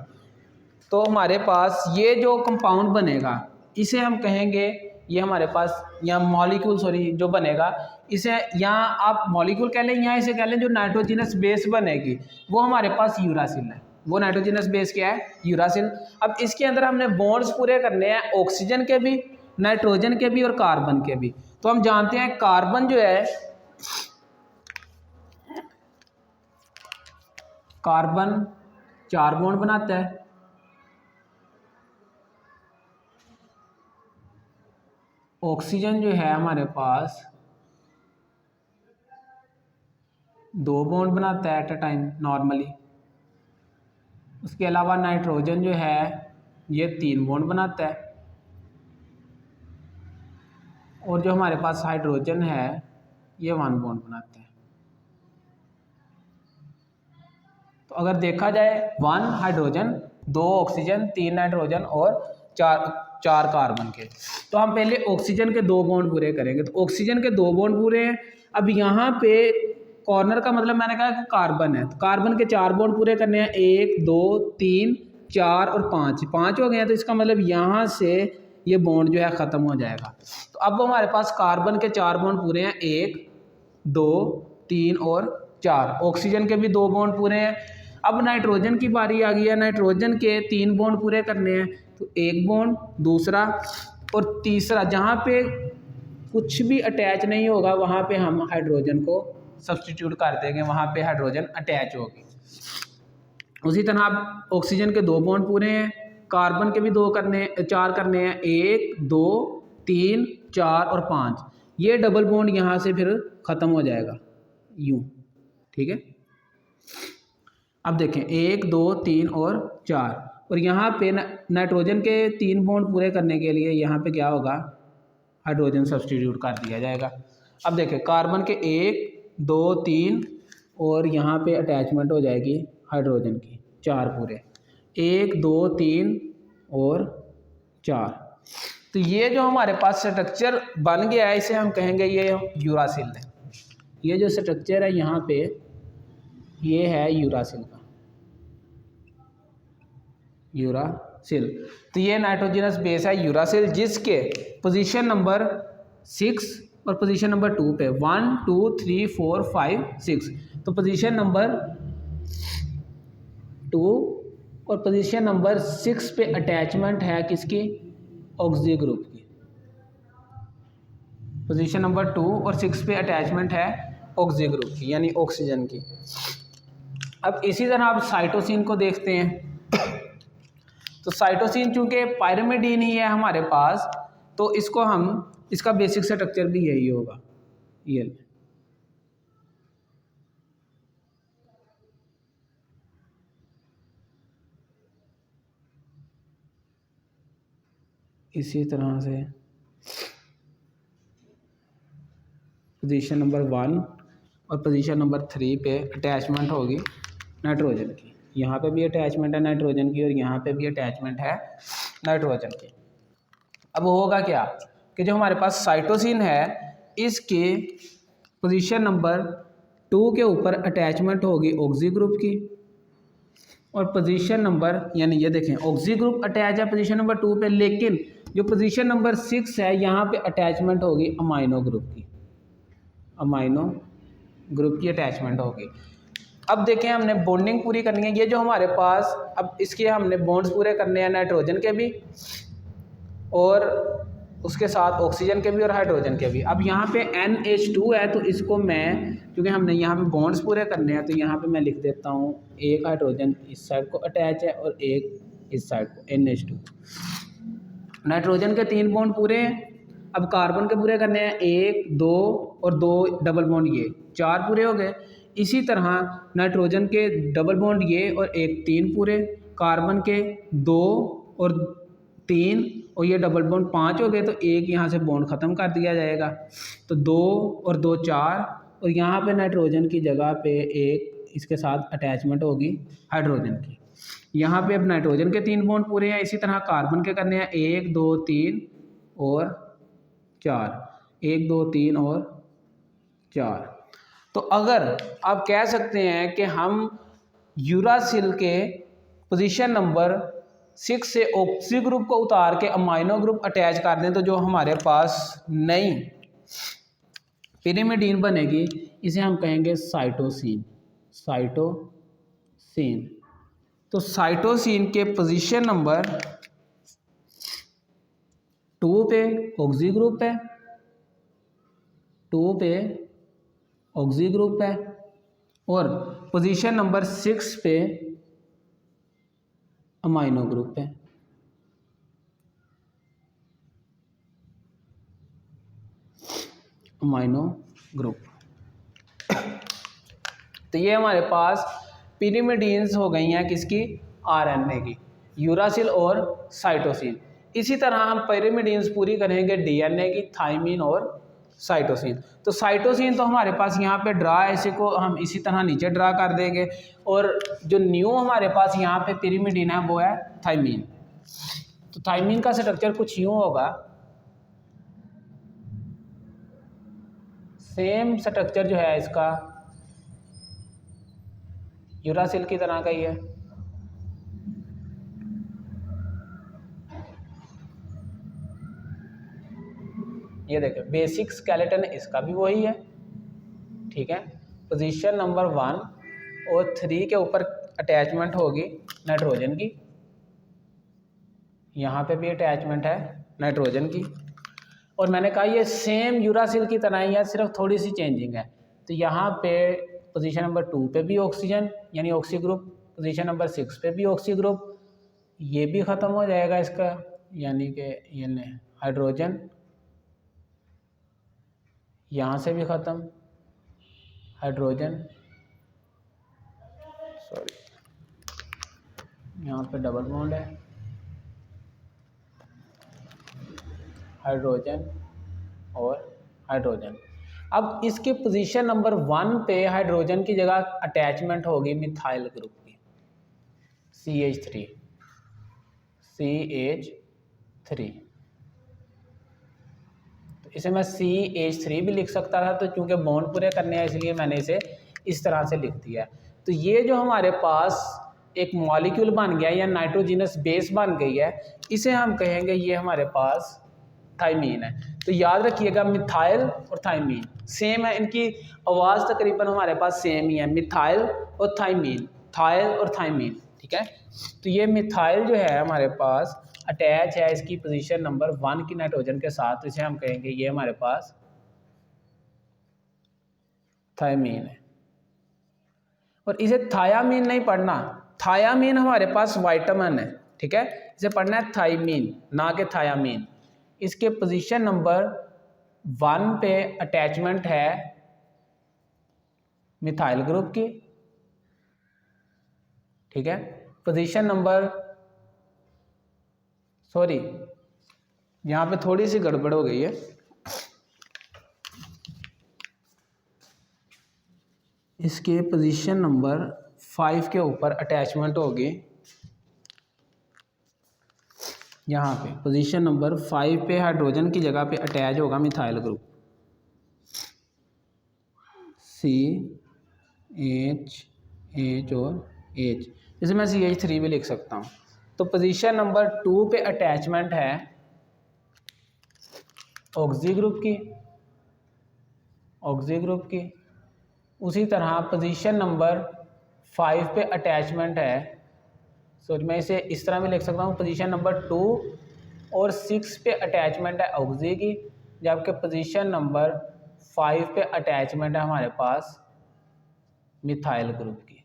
तो हमारे पास ये जो कंपाउंड बनेगा इसे हम कहेंगे, ये हमारे पास यहाँ मॉलिक्यूल जो बनेगा इसे यहाँ आप मॉलिक्यूल कह लें, यहाँ इसे कह लें जो नाइट्रोजिनस बेस बनेगी वो हमारे पास यूरासिल है। वो नाइट्रोजिनस बेस क्या है? यूरासिल। अब इसके अंदर हमने बॉन्ड्स पूरे करने हैं ऑक्सीजन के भी, नाइट्रोजन के भी और कार्बन के भी। तो हम जानते हैं कार्बन जो है, कार्बन 4 बॉन्ड बनाता है, ऑक्सीजन जो है हमारे पास 2 बॉन्ड बनाता है एट अ टाइम नॉर्मली। उसके अलावा नाइट्रोजन जो है ये 3 बॉन्ड बनाता है, और जो हमारे पास हाइड्रोजन है ये 1 बॉन्ड बनाता है। तो अगर देखा जाए 1 हाइड्रोजन, 2 ऑक्सीजन, 3 नाइट्रोजन और 4 कार्बन के, तो हम पहले ऑक्सीजन के 2 बॉन्ड पूरे करेंगे। तो ऑक्सीजन के 2 बॉन्ड पूरे हैं। अब यहाँ पे कॉर्नर का मतलब मैंने कहा कि कार्बन है, तो कार्बन के 4 बॉन्ड पूरे करने हैं, 1 2 3 4 और 5 हो गए हैं। तो इसका मतलब यहाँ से ये बॉन्ड जो है ख़त्म हो जाएगा। तो अब हमारे पास कार्बन के 4 बॉन्ड पूरे हैं, 1 2 3 और 4। ऑक्सीजन के भी 2 बॉन्ड पूरे हैं। अब नाइट्रोजन की बारी आ गई है, नाइट्रोजन के 3 बॉन्ड पूरे करने हैं। तो 1 बॉन्ड, दूसरा और तीसरा, जहाँ पे कुछ भी अटैच नहीं होगा वहाँ पे हम हाइड्रोजन को सब्स्टिट्यूट कर देंगे, वहाँ पे हाइड्रोजन अटैच होगी। उसी तरह आप ऑक्सीजन के 2 बॉन्ड पूरे हैं, कार्बन के भी 4 करने हैं, 1 2 3 4 और 5। ये डबल बॉन्ड यहाँ से फिर ख़त्म हो जाएगा यूँ, ठीक है। अब देखें 1 2 3 और 4, और यहाँ पे नाइट्रोजन के 3 बॉन्ड पूरे करने के लिए यहाँ पे क्या होगा, हाइड्रोजन सब्स्टिट्यूट कर दिया जाएगा। अब देखें कार्बन के 1 2 3 और यहाँ पे अटैचमेंट हो जाएगी हाइड्रोजन की 4 पूरे, 1 2 3 और 4। तो ये जो हमारे पास स्ट्रक्चर बन गया है इसे हम कहेंगे ये यूरासिल है। ये जो स्ट्रक्चर है यहाँ पे ये है यूरासिल का, यूरासिल। तो ये नाइट्रोजनस बेस है यूरासिल, जिसके पोजीशन नंबर 6 और पोजीशन नंबर 2 पे 1 2 3 4 5 6। तो पोजीशन नंबर 2 और पोजीशन नंबर 6 पे अटैचमेंट है किसकी, ऑक्सी ग्रुप की। पोजीशन नंबर 2 और 6 पे अटैचमेंट है ऑक्सी ग्रुप की, यानी ऑक्सीजन की। अब इसी तरह आप साइटोसिन को देखते हैं। तो साइटोसिन चूंकि पायरिमिडीन ही है हमारे पास, तो इसको हम, इसका बेसिक स्ट्रक्चर भी यही होगा, ये इसी तरह से पोजीशन नंबर 1 और पोजीशन नंबर 3 पे अटैचमेंट होगी नाइट्रोजन की। यहाँ पे भी अटैचमेंट है नाइट्रोजन की और यहाँ पे भी अटैचमेंट है नाइट्रोजन की। अब होगा क्या कि जो हमारे पास साइटोसिन है इसके पोजीशन नंबर 2 के ऊपर अटैचमेंट होगी ऑक्सी ग्रुप की, और पोजीशन नंबर, यानी ये देखें ऑक्सी ग्रुप अटैच है पोजीशन नंबर 2 पे, लेकिन जो पोजीशन नंबर 6 है यहाँ पे अटैचमेंट होगी अमाइनो ग्रुप की, अमाइनो ग्रुप की अटैचमेंट होगी। अब देखें हमने बॉन्डिंग पूरी करनी है, ये जो हमारे पास, अब इसके हमने बॉन्ड्स पूरे करने हैं नाइट्रोजन के भी और उसके साथ ऑक्सीजन के भी और हाइड्रोजन के भी। अब यहाँ पे NH2 है, तो इसको मैं, क्योंकि हमने यहाँ पे बॉन्ड्स पूरे करने हैं, तो यहाँ पे मैं लिख देता हूँ एक हाइड्रोजन इस साइड को अटैच है और एक इस साइड को, NH2। नाइट्रोजन के 3 बॉन्ड पूरे हैं। अब कार्बन के पूरे करने हैं, 1 2 और 2 डबल बॉन्ड, ये 4 पूरे हो गए। इसी तरह नाइट्रोजन के डबल बॉन्ड ये और 1 3 पूरे, कार्बन के 2 और 3 और ये डबल बॉन्ड 5 हो गए, तो एक यहाँ से बॉन्ड ख़त्म कर दिया जाएगा। तो 2 और 2 4, और यहाँ पे नाइट्रोजन की जगह पे एक इसके साथ अटैचमेंट होगी हाइड्रोजन की। यहाँ पे अब नाइट्रोजन के 3 बॉन्ड पूरे हैं, इसी तरह कार्बन के करने हैं 1 2 3 और 4, 1 2 3 और 4। तो अगर आप कह सकते हैं कि हम यूरासिल के पोजीशन नंबर 6 से ऑक्सी ग्रुप को उतार के अमाइनो ग्रुप अटैच कर दें तो जो हमारे पास नई पिरिमिडीन बनेगी इसे हम कहेंगे साइटोसिन। साइटोसिन, तो साइटोसिन के पोजीशन नंबर 2 पे ऑक्सी ग्रुप है, 2 पे ऑक्सी ग्रुप है, और पोजीशन नंबर 6 पे अमाइनो ग्रुप है। Amino group. तो ये हमारे पास पिरिमिडीन्स हो गई हैं किसकी, आरएनए की, यूरासिल और साइटोसिन। इसी तरह हम पिरिमिडीन्स पूरी करेंगे डीएनए की, थाइमिन और साइटोसिन। तो साइटोसिन तो हमारे पास यहाँ पे ड्रा है, इसी को हम इसी तरह नीचे ड्रा कर देंगे, और जो न्यू हमारे पास यहाँ पे पिरिमिडीन है वो है थाइमिन। तो थाइमिन का स्ट्रक्चर कुछ यूँ होगा, सेम स्ट्रक्चर जो है इसका यूरासिल की तरह का ही है। ये देखिए बेसिक स्केलेटन इसका भी वही है, ठीक है। पोजीशन नंबर 1 और 3 के ऊपर अटैचमेंट होगी नाइट्रोजन की, यहाँ पे भी अटैचमेंट है नाइट्रोजन की, और मैंने कहा ये सेम यूरासिल की तरह ही है, सिर्फ थोड़ी सी चेंजिंग है। तो यहाँ पे पोजीशन नंबर 2 पे भी ऑक्सीजन यानी ऑक्सी ग्रुप, पोजीशन नंबर 6 पे भी ऑक्सी ग्रुप, ये भी ख़त्म हो जाएगा इसका, यानी कि ये हाइड्रोजन, यहाँ से भी ख़त्म हाइड्रोजन, सॉरी यहाँ पे डबल बॉन्ड है, हाइड्रोजन और हाइड्रोजन। अब इसके पोजीशन नंबर 1 पे हाइड्रोजन की जगह अटैचमेंट होगी मिथाइल ग्रुप की, CH3, तो इसे मैं CH3 भी लिख सकता था, तो चूंकि बॉन्ड पूरे करने हैं इसलिए मैंने इसे इस तरह से लिख दिया। तो ये जो हमारे पास एक मॉलिक्यूल बन गया या नाइट्रोजिनस बेस बन गई है, इसे हम कहेंगे ये हमारे पास थाइमीन है। तो याद रखिएगा मिथाइल और थाइमीन सेम है, इनकी आवाज़ तकरीबन हमारे पास सेम ही है, मिथाइल और थाइमीन, थाइल और थाइमीन, ठीक है। तो ये मिथाइल जो है हमारे पास अटैच है इसकी पोजीशन नंबर 1 की नाइट्रोजन के साथ, तो इसे हम कहेंगे ये हमारे पास थाइमीन है। और इसे थायामीन नहीं पढ़ना, थायामीन हमारे पास वाइटामिन है, ठीक है, इसे पढ़ना है थाइमीन ना कि थायामीन। इसके पोजीशन नंबर 1 पे अटैचमेंट है मिथाइल ग्रुप की, ठीक है। पोजीशन नंबर, सॉरी यहाँ पे थोड़ी सी गड़बड़ हो गई है, इसके पोजीशन नंबर 5 के ऊपर अटैचमेंट होगी, यहाँ पे पोजीशन नंबर 5 पे हाइड्रोजन की जगह पे अटैच होगा मिथाइल ग्रुप, CH और H, जैसे मैं CH3 भी लिख सकता हूँ। तो पोजीशन नंबर 2 पे अटैचमेंट है ऑक्सी ग्रुप की, ऑक्सी ग्रुप की। उसी तरह पोजीशन नंबर 5 पे अटैचमेंट है, सॉरी मैं इसे इस तरह भी लिख सकता हूँ, पोजीशन नंबर 2 और 6 पे अटैचमेंट है ऑक्सी की, जबकि पोजीशन नंबर 5 पे अटैचमेंट है हमारे पास मिथाइल ग्रुप की।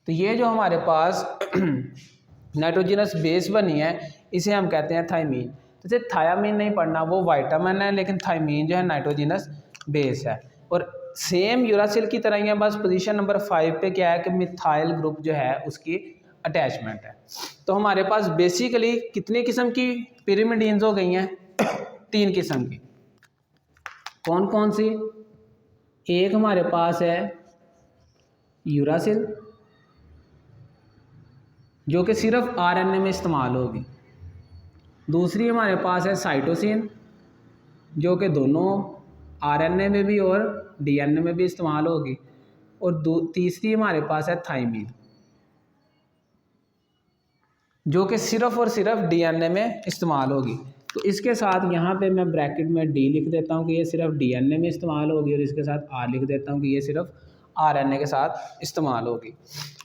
तो ये जो हमारे पास नाइट्रोजनस बेस बनी है इसे हम कहते हैं थाइमीन। तो इसे थायामीन नहीं पढ़ना, वो वाइटामिन है, लेकिन थाइमीन जो है नाइट्रोजनस बेस है। और सेम यूरासिल की तरह ही है, बस पोजीशन नंबर 5 पे क्या है कि मिथाइल ग्रुप जो है उसकी अटैचमेंट है। तो हमारे पास बेसिकली कितनी किस्म की पिरिमिडीन्स हो गई हैं? 3 किस्म की। कौन कौन सी? एक हमारे पास है यूरासिल जो कि सिर्फ आरएनए में इस्तेमाल होगी। दूसरी हमारे पास है साइटोसिन जो कि दोनों आरएनए में भी और डीएनए में भी इस्तेमाल होगी। और तीसरी हमारे पास है थाइमिन जो कि सिर्फ और सिर्फ डीएनए में इस्तेमाल होगी। तो इसके साथ यहाँ पे मैं ब्रैकेट में डी लिख देता हूँ कि ये सिर्फ डीएनए में इस्तेमाल होगी, और इसके साथ आर लिख देता हूँ कि ये सिर्फ आरएनए के साथ इस्तेमाल होगी।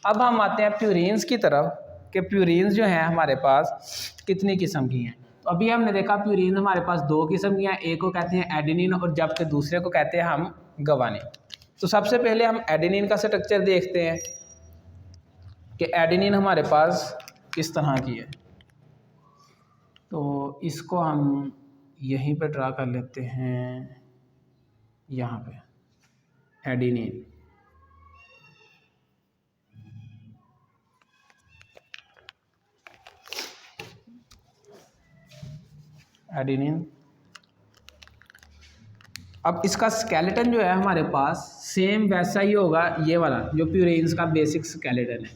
अब हम आते हैं प्यूरिन्स की तरफ कि प्यूरिन्स जो हैं हमारे पास कितनी किस्म की हैं। तो अभी हमने देखा प्यूरिन हमारे पास दो किस्म की हैं, एक को कहते हैं एडेनिन और जबकि दूसरे को कहते हैं हम गवानिन। तो सबसे पहले हम एडेनिन का स्ट्रक्चर देखते हैं कि एडेनिन हमारे पास किस तरह की है। तो इसको हम यहीं पे ड्रा कर लेते हैं, यहाँ पे एडेनिन। एडेनिन अब इसका स्केलेटन जो है हमारे पास सेम वैसा ही होगा, ये वाला जो प्यूरिन्स का बेसिक स्केलेटन है।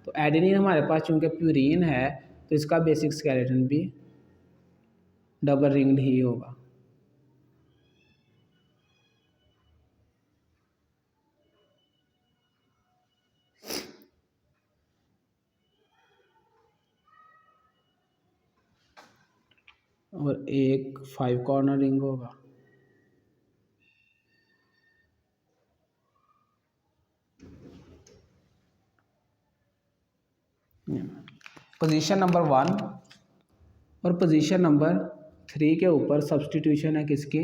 तो एडेनिन हमारे पास चूँकि प्यूरिन है तो इसका बेसिक स्केलेटन भी डबल रिंग्ड ही होगा। और एक 5 कॉर्नर रिंग होगा। पोजीशन नंबर 1 और पोजीशन नंबर 3 के ऊपर सब्स्टिट्यूशन है किसकी,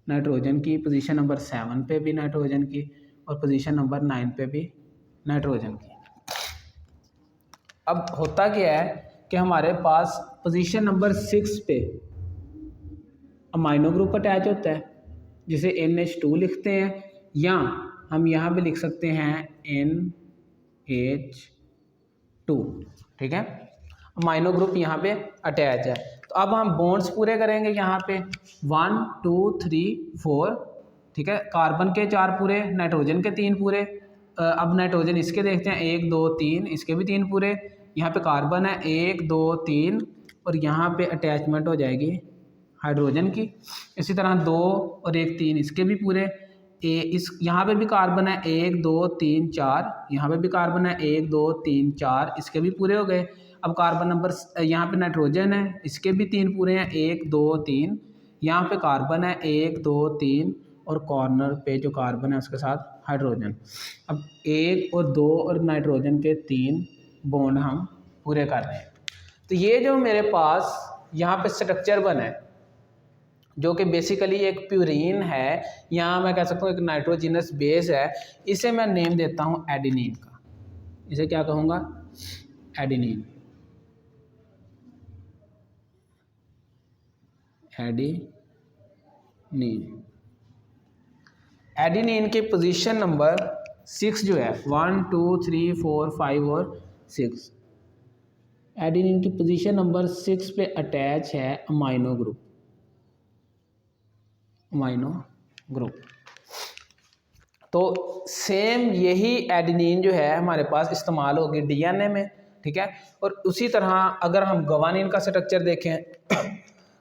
नाइट्रोजन की। पोजीशन नंबर 7 पे भी नाइट्रोजन की और पोजीशन नंबर 9 पे भी नाइट्रोजन की। अब होता क्या है कि हमारे पास पोजीशन नंबर 6 पे अमाइनो ग्रुप अटैच होता है जिसे NH2 लिखते हैं, या हम यहाँ पे लिख सकते हैं NH2, ठीक है। अमाइनो ग्रुप यहाँ पे अटैच है। तो अब हम बॉन्ड्स पूरे करेंगे यहाँ पे 1 2 3 4, ठीक है। कार्बन के 4 पूरे, नाइट्रोजन के 3 पूरे। अब नाइट्रोजन इसके देखते हैं 1 2 3, इसके भी 3 पूरे। यहाँ पे कार्बन है 1 2 3 और यहाँ पे अटैचमेंट हो जाएगी हाइड्रोजन की। इसी तरह 2 और 1 3 इसके भी पूरे। इस यहाँ पे भी कार्बन है 1 2 3 4, यहाँ पे भी कार्बन है 1 2 3 4, इसके भी पूरे हो गए। अब कार्बन नंबर यहाँ पे नाइट्रोजन है, इसके भी 3 पूरे हैं 1 2 3। यहाँ पे कार्बन है 1 2 3 और कॉर्नर पे जो कार्बन है उसके साथ हाइड्रोजन। अब 1 और 2 और नाइट्रोजन के 3 बॉन्ड हम पूरे कर रहे हैं। तो ये जो मेरे पास यहाँ पे स्ट्रक्चर बना है जो कि बेसिकली एक प्यूरिन है, यहाँ मैं कह सकता हूँ एक नाइट्रोजिनस बेस है, इसे मैं नेम देता हूँ एडेनिन का। इसे क्या कहूँगा, एडेनिन। एडेनिन की पोजीशन नंबर 6 जो है 1 2 3 4 5 और 6, एडेनिन की पोजीशन नंबर 6 पे अटैच है अमाइनो ग्रुप। अमाइनो ग्रुप तो सेम यही एडेनिन जो है हमारे पास इस्तेमाल होगी डीएनए में, ठीक है। और उसी तरह अगर हम गवानिन का स्ट्रक्चर देखें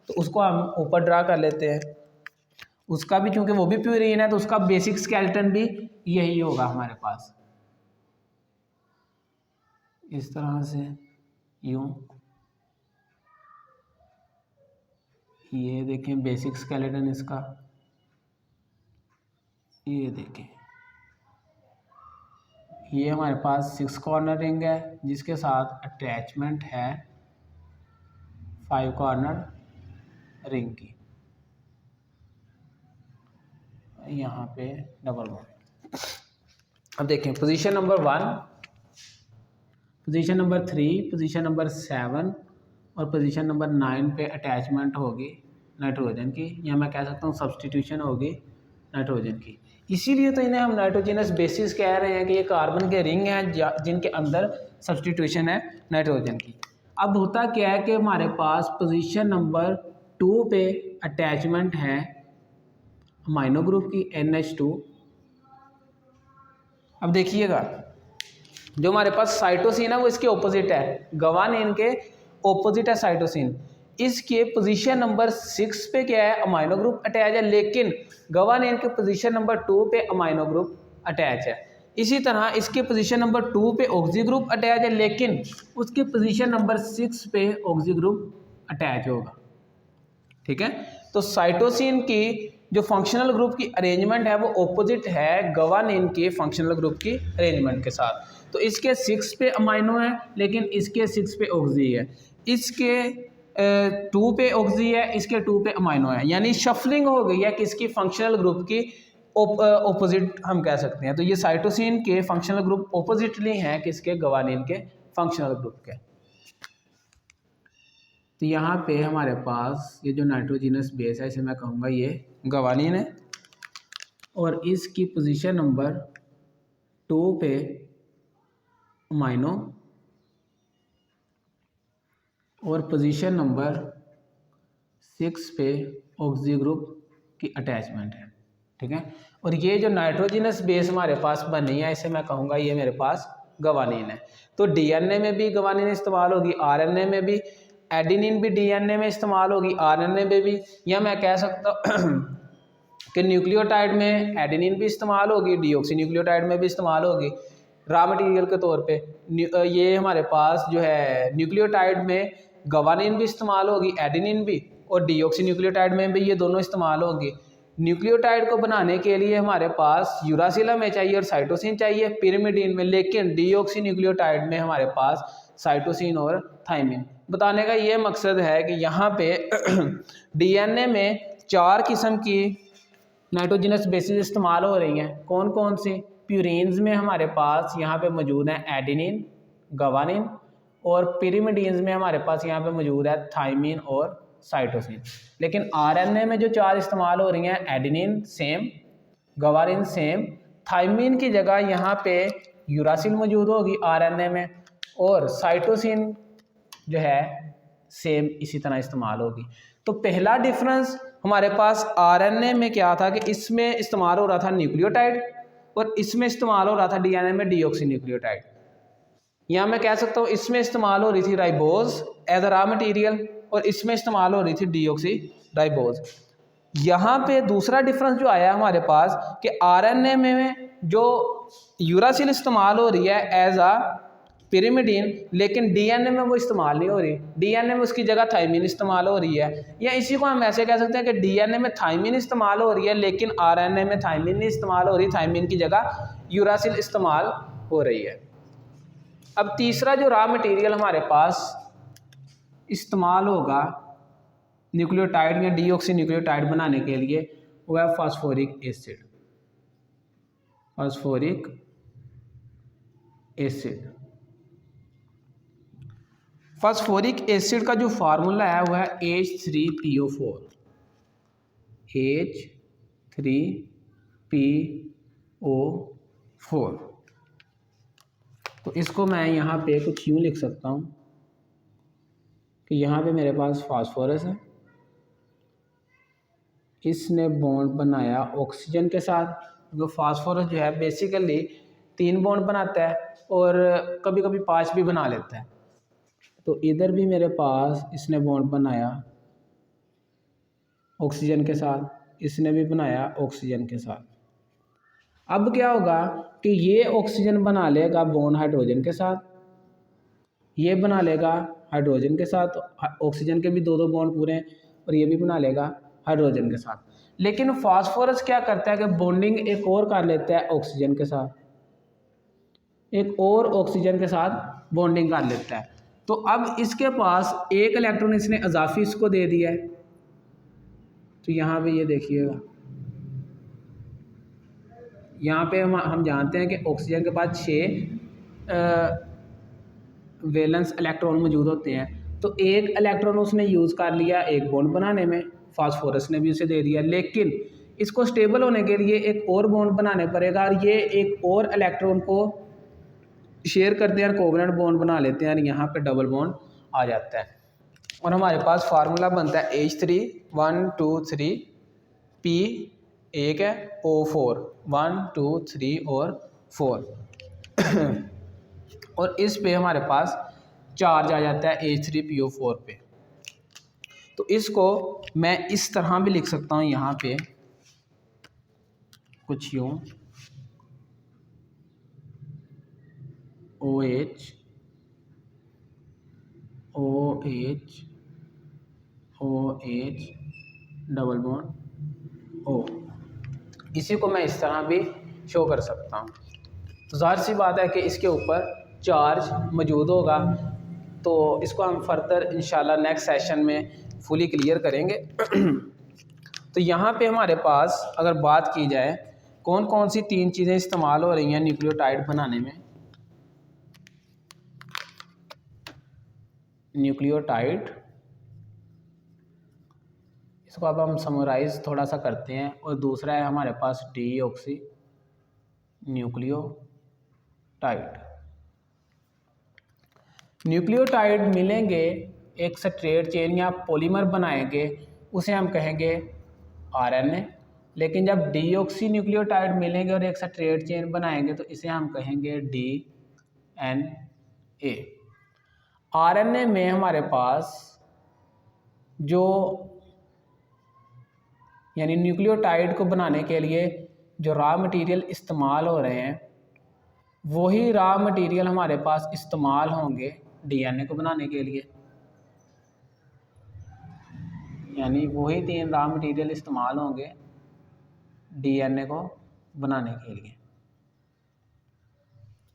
तो उसको हम ऊपर ड्रा कर लेते हैं। उसका भी चूंकि वो भी प्यूरिन है तो उसका बेसिक स्केलेटन भी यही होगा हमारे पास, इस तरह से यूं। ये देखें बेसिक स्केलेटन इसका, ये देखें ये हमारे पास 6 कॉर्नर रिंग है जिसके साथ अटैचमेंट है 5 कॉर्नर रिंग की। यहाँ पे डबल बॉन्ड। अब देखें position number 1, position number 3, position number 7 और पोजीशन नंबर 9 पे अटैचमेंट होगी नाइट्रोजन की, या मैं कह सकता हूँ सब्सटीट्यूशन होगी नाइट्रोजन की। इसीलिए तो इन्हें हम नाइट्रोजिनस बेसिस कह रहे हैं कि ये कार्बन के रिंग हैं जिनके अंदर सब्सटीट्यूशन है नाइट्रोजन की। अब होता क्या है कि हमारे पास पोजीशन नंबर 2 पे अटैचमेंट है अमाइनो ग्रुप की NH2, अब देखिएगा, जो हमारे पास साइटोसिन है वो इसके ऑपोजिट है, गवानीन के ऑपोजिट है साइटोसिन। इसके पोजीशन नंबर 6 पे क्या है, अमाइनो ग्रुप अटैच है, लेकिन गवानीन के पोजीशन नंबर 2 पे अमाइनो ग्रुप अटैच है। इसी तरह इसके पोजीशन नंबर 2 पे ऑक्सी ग्रुप अटैच है, लेकिन उसके पोजीशन नंबर 6 पे ऑक्सी ग्रुप अटैच होगा। ठीक है, तो साइटोसिन की जो फंक्शनल ग्रुप की अरेंजमेंट है वो ऑपोजिट है गवानीन के फंक्शनल ग्रुप की अरेंजमेंट के साथ। तो इसके 6 पे अमाइनो है, लेकिन इसके 6 पे ऑक्सी है, इसके 2 पे ऑक्सी है, इसके 2 पे अमाइनो है, यानी शफलिंग हो गई है किसकी, फंक्शनल ग्रुप की ऑपोजिट हम कह सकते हैं। तो ये साइटोसिन के फंक्शनल ग्रुप ऑपोजिटली हैं किसके, गवानीन के फंक्शनल ग्रुप के। तो यहाँ पे हमारे पास ये जो नाइट्रोजिनस बेस है इसे मैं कहूँगा ये गवानीन है, और इसकी पोजीशन नंबर 2 पे अमाइनो और पोजीशन नंबर 6 पे ऑक्सी ग्रुप की अटैचमेंट है। ठीक है, और ये जो नाइट्रोजिनस बेस हमारे पास बनी है इसे मैं कहूँगा ये मेरे पास गवानीन है। तो डीएनए में भी गवानीन इस्तेमाल होगी, आरएनए में भी, एडेनिन भी डीएनए में इस्तेमाल होगी, आरएनए में भी, या मैं कह सकता कि न्यूक्लियोटाइड में एडेनिन भी इस्तेमाल होगी, डीऑक्सी न्यूक्लियोटाइड में भी इस्तेमाल होगी रॉ मटेरियल के तौर पे। ये हमारे पास जो है न्यूक्लियोटाइड में गवानीन भी इस्तेमाल होगी, एडेनिन भी, और डीऑक्सी न्यूक्लियोटाइड में भी ये दोनों इस्तेमाल होगी। न्यूक्लियोटाइड को बनाने के लिए हमारे पास यूरासिला में चाहिए और साइटोसिन चाहिए पिरिमिडीन में, लेकिन डीऑक्सी न्यूक्लियोटाइड में हमारे पास साइटोसिन और थाइमिन। बताने का ये मकसद है कि यहाँ पे डीएनए में 4 किस्म की नाइट्रोजिनस बेसिस इस्तेमाल हो रही हैं। कौन कौन सी, प्यूरीन्स में हमारे पास यहाँ पे मौजूद है एडेनिन, गवानीन, और पिरिमिडीन्स में हमारे पास यहाँ पे मौजूद है थाइमिन और साइटोसिन। लेकिन आरएनए में जो 4 इस्तेमाल हो रही हैं, adenine same, guanine same, thymine की जगह यहाँ पे यूरासिल मौजूद होगी आरएनए में, और साइटोसिन जो है सेम इसी तरह इस्तेमाल होगी। तो पहला डिफरेंस हमारे पास आरएनए में क्या था कि इसमें इस्तेमाल हो रहा था न्यूक्लियोटाइड और इसमें इस्तेमाल हो रहा था डीएनए में डीऑक्सी न्यूक्लियोटाइड। यहाँ मैं कह सकता हूँ इसमें इस्तेमाल हो रही थी ribose as a raw material और इसमें इस्तेमाल हो रही थी डीऑक्सी राइबोज। यहाँ पे दूसरा डिफरेंस जो आया हमारे पास कि आरएनए में जो यूरासिल इस्तेमाल हो रही है एज अ पिरिमिडीन, लेकिन डीएनए में वो इस्तेमाल नहीं हो रही, डीएनए में उसकी जगह थाइमिन इस्तेमाल हो रही है। या इसी को हम ऐसे कह सकते हैं कि डीएनए में थाइमिन इस्तेमाल हो रही है लेकिन आरएनए में थाइमिन नहीं इस्तेमाल हो रही, थाइमिन की जगह यूरासिल इस्तेमाल हो रही है। अब तीसरा जो रॉ मटेरियल हमारे पास इस्तेमाल होगा न्यूक्लियोटाइड या डीऑक्सी न्यूक्लियोटाइड बनाने के लिए वो है phosphoric acid. Phosphoric acid, phosphoric acid का जो फार्मूला है वो है H3PO4, H3PO4। तो इसको मैं यहाँ पे कुछ यूँ लिख सकता हूँ कि यहाँ पे मेरे पास फास्फोरस है, इसने बॉन्ड बनाया ऑक्सीजन के साथ, क्योंकि फास्फोरस जो है बेसिकली 3 बॉन्ड बनाता है और कभी कभी 5 भी बना लेता है। तो इधर भी मेरे पास इसने बॉन्ड बनाया ऑक्सीजन के साथ, इसने भी बनाया ऑक्सीजन के साथ। अब क्या होगा कि ये ऑक्सीजन बना लेगा बॉन्ड हाइड्रोजन के साथ, ये बना लेगा हाइड्रोजन के साथ, ऑक्सीजन के भी 2 बॉन्ड पूरे हैं, और ये भी बना लेगा हाइड्रोजन के साथ। लेकिन फास्फोरस क्या करता है कि बॉन्डिंग एक और कर लेता है ऑक्सीजन के साथ, एक और ऑक्सीजन के साथ बॉन्डिंग कर लेता है। तो अब इसके पास एक इलेक्ट्रॉन इसने इजाफी इसको दे दिया है। तो यहाँ पे ये देखिएगा, यहाँ पे हम जानते हैं कि ऑक्सीजन के पास 6 वैलेंस इलेक्ट्रॉन मौजूद होते हैं। तो एक इलेक्ट्रॉन उसने यूज़ कर लिया एक बॉन्ड बनाने में, फास्फोरस ने भी उसे दे दिया, लेकिन इसको स्टेबल होने के लिए एक और बॉन्ड बनाने पड़ेगा और ये एक और इलेक्ट्रॉन को शेयर करते हैं और कोवलेंट बॉन्ड बना लेते हैं और यहाँ पे डबल बॉन्ड आ जाता है और हमारे पास फार्मूला बनता है H3 1 2 3 P एक है O4 1 2 3 और और इस पे हमारे पास चार्ज आ जाता है H3PO4 पे। तो इसको मैं इस तरह भी लिख सकता हूँ, यहाँ पे कुछ यूँ OH डबल बॉन्ड O, इसी को मैं इस तरह भी शो कर सकता हूँ। तो ज़ाहिर सी बात है कि इसके ऊपर चार्ज मौजूद होगा। तो इसको हम फर्दर इंशाल्लाह नेक्स्ट सेशन में फुली क्लियर करेंगे। तो यहाँ पे हमारे पास अगर बात की जाए कौन कौन सी 3 चीज़ें इस्तेमाल हो रही हैं न्यूक्लियोटाइड बनाने में। न्यूक्लियोटाइड, इसको अब हम समराइज़ थोड़ा सा करते हैं। और दूसरा है हमारे पास डीऑक्सी न्यूक्लियोटाइड। न्यूक्लियोटाइड मिलेंगे, एक स्ट्रेट चेन या पॉलीमर बनाएंगे, उसे हम कहेंगे आरएनए। लेकिन जब डीऑक्सी न्यूक्लियोटाइड मिलेंगे और एक स्ट्रेट चेन बनाएंगे तो इसे हम कहेंगे डीएनए। आरएनए में हमारे पास जो यानी न्यूक्लियोटाइड को बनाने के लिए जो रॉ मटेरियल इस्तेमाल हो रहे हैं वही रॉ मटेरियल हमारे पास इस्तेमाल होंगे डीएनए को बनाने के लिए। यानी वही 3 रॉ मटेरियल इस्तेमाल होंगे डीएनए को बनाने के लिए।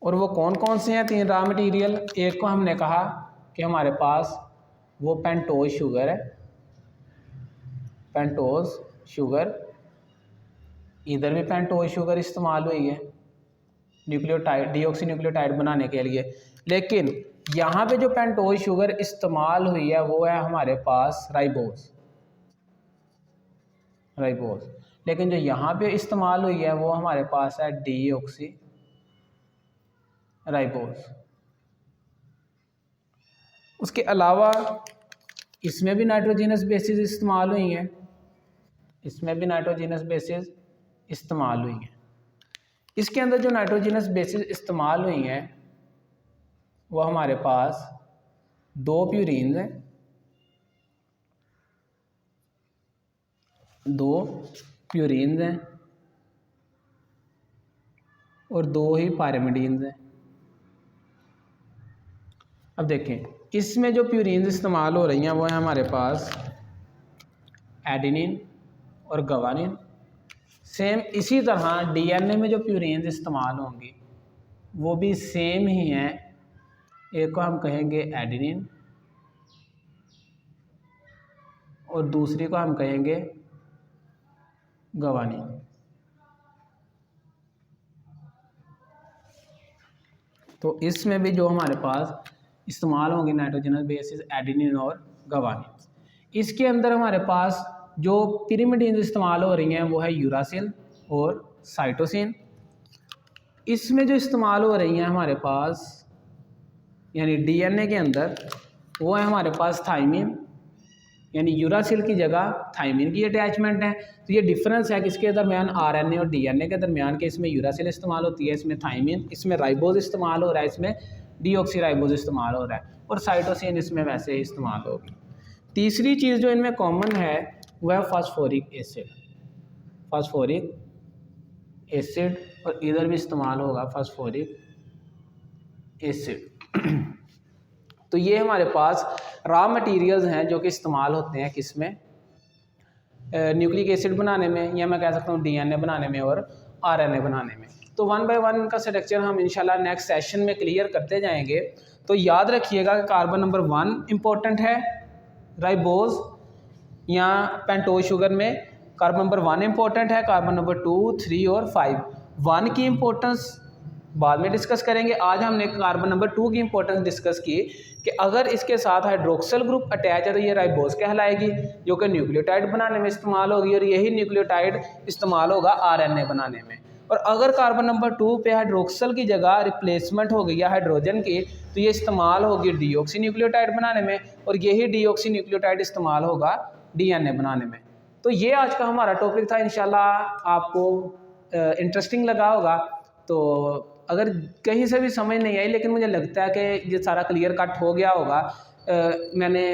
और वो कौन कौन से हैं 3 रॉ मटेरियल? एक को हमने कहा कि हमारे पास वो पेंटोज शुगर है, पेंटोज शुगर, इधर भी पेंटोज शुगर इस्तेमाल हुई है न्यूक्लियोटाइड डीऑक्सी न्यूक्लियोटाइड बनाने के लिए। लेकिन यहाँ पे जो पेंटोज शुगर इस्तेमाल हुई है वो है हमारे पास राइबोज। लेकिन जो यहाँ पे इस्तेमाल हुई है वो हमारे पास है डीऑक्सी राइबोज। उसके अलावा इसमें भी नाइट्रोजिनस बेसिस इस्तेमाल हुई हैं, इसमें भी नाइट्रोजिनस बेसिस इस्तेमाल हुई हैं। इसके अंदर जो नाइट्रोजिनस बेसिस इस्तेमाल हुई हैं वो हमारे पास 2 प्यूरीन्स हैं, 2 प्यूरीन्स हैं और 2 ही पायरिमिडीन्स हैं। अब देखें इसमें जो प्यूरीन्स इस्तेमाल हो रही हैं वो है हमारे पास एडेनिन और गवानिन। सेम इसी तरह डीएनए में जो प्यूरीन्स इस्तेमाल होंगी वो भी सेम ही हैं। एक को हम कहेंगे एडेनिन और दूसरी को हम कहेंगे गवानिन। तो इसमें भी जो हमारे पास इस्तेमाल होंगे नाइट्रोजनस बेसिस एडेनिन और गवानिन। इसके अंदर हमारे पास जो पिरिमिडीन्स इस्तेमाल हो रही हैं वो है यूरासिल और साइटोसिन। इसमें जो इस्तेमाल हो रही हैं हमारे पास यानी डीएनए के अंदर वो है हमारे पास थाइमिन, यानी यूरासिल की जगह थाइमिन की अटैचमेंट है। तो ये डिफरेंस है किसके दरमियान, आरएनए और डीएनए के दरमियान के। इसमें यूरासिल इस्तेमाल होती है, इसमें थाइमिन, इसमें राइबोज इस्तेमाल हो रहा है, इसमें डीऑक्सी राइबोज इस्तेमाल हो रहा है और साइटोसिन इसमें वैसे ही इस्तेमाल होगी। तीसरी चीज़ जो इनमें कॉमन है वह है फास्फोरिक एसिड और इधर भी इस्तेमाल होगा फास्फोरिक एसिड। तो ये हमारे पास रॉ मटेरियल्स हैं जो कि इस्तेमाल होते हैं किसमें, न्यूक्लिक एसिड बनाने में, या मैं कह सकता हूँ डीएनए बनाने में और आरएनए बनाने में। तो 1 बाय 1 इनका स्ट्रक्चर हम इंशाल्लाह नेक्स्ट सेशन में क्लियर करते जाएंगे। तो याद रखिएगा कि कार्बन नंबर 1 इम्पोर्टेंट है राइबोज या पेंटोज शुगर में, कार्बन नंबर 1 इम्पोर्टेंट है, कार्बन नंबर 2, 3 और 5। 1 की इम्पोर्टेंस बाद में डिस्कस करेंगे। आज हमने कार्बन नंबर 2 की इम्पोर्टेंस डिस्कस की कि अगर इसके साथ हाइड्रोक्सल ग्रुप अटैच है तो ये राइबोज कहलाएगी जो कि न्यूक्लियोटाइड बनाने में इस्तेमाल होगी और यही न्यूक्लियोटाइड इस्तेमाल होगा आरएनए बनाने में। और अगर कार्बन नंबर 2 पे हाइड्रोक्सल की जगह रिप्लेसमेंट हो गई है हाइड्रोजन की तो ये इस्तेमाल होगी डीऑक्सी न्यूक्लियोटाइड बनाने में और यही डीऑक्सी न्यूक्लियोटाइड इस्तेमाल होगा डीएनए बनाने में। तो ये आज का हमारा टॉपिक था। इंशाल्लाह आपको इंटरेस्टिंग लगा होगा। तो अगर कहीं से भी समझ नहीं आई, लेकिन मुझे लगता है कि ये सारा क्लियर कट हो गया होगा। मैंने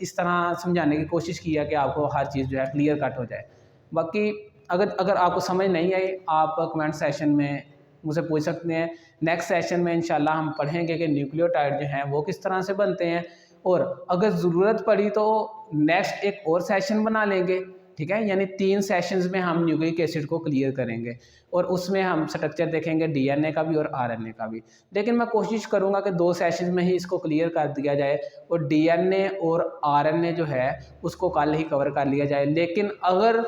इस तरह समझाने की कोशिश की है कि आपको हर चीज़ जो है क्लियर कट हो जाए। बाकी अगर अगर आपको समझ नहीं आई, आप कमेंट सेशन में मुझसे पूछ सकते हैं। नेक्स्ट सेशन में इंशाल्लाह हम पढ़ेंगे कि न्यूक्लियोटाइड जो हैं वो किस तरह से बनते हैं, और अगर ज़रूरत पड़ी तो नेक्स्ट एक और सेशन बना लेंगे, ठीक है। यानी 3 सेशंस में हम न्यूक्लिक एसिड को क्लियर करेंगे, और उसमें हम स्ट्रक्चर देखेंगे डीएनए का भी और आरएनए का भी। लेकिन मैं कोशिश करूँगा कि 2 सेशंस में ही इसको क्लियर कर दिया जाए, और डीएनए और आरएनए जो है उसको कल ही कवर कर लिया जाए। लेकिन अगर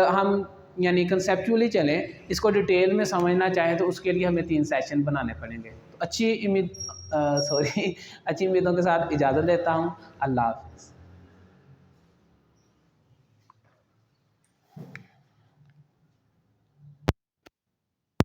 हम यानी कंसेप्चुअली चलें, इसको डिटेल में समझना चाहें, तो उसके लिए हमें 3 सेशन बनाने पड़ेंगे। तो अच्छी उम्मीदों के साथ इजाज़त लेता हूँ। अल्लाह हाफ़िज़।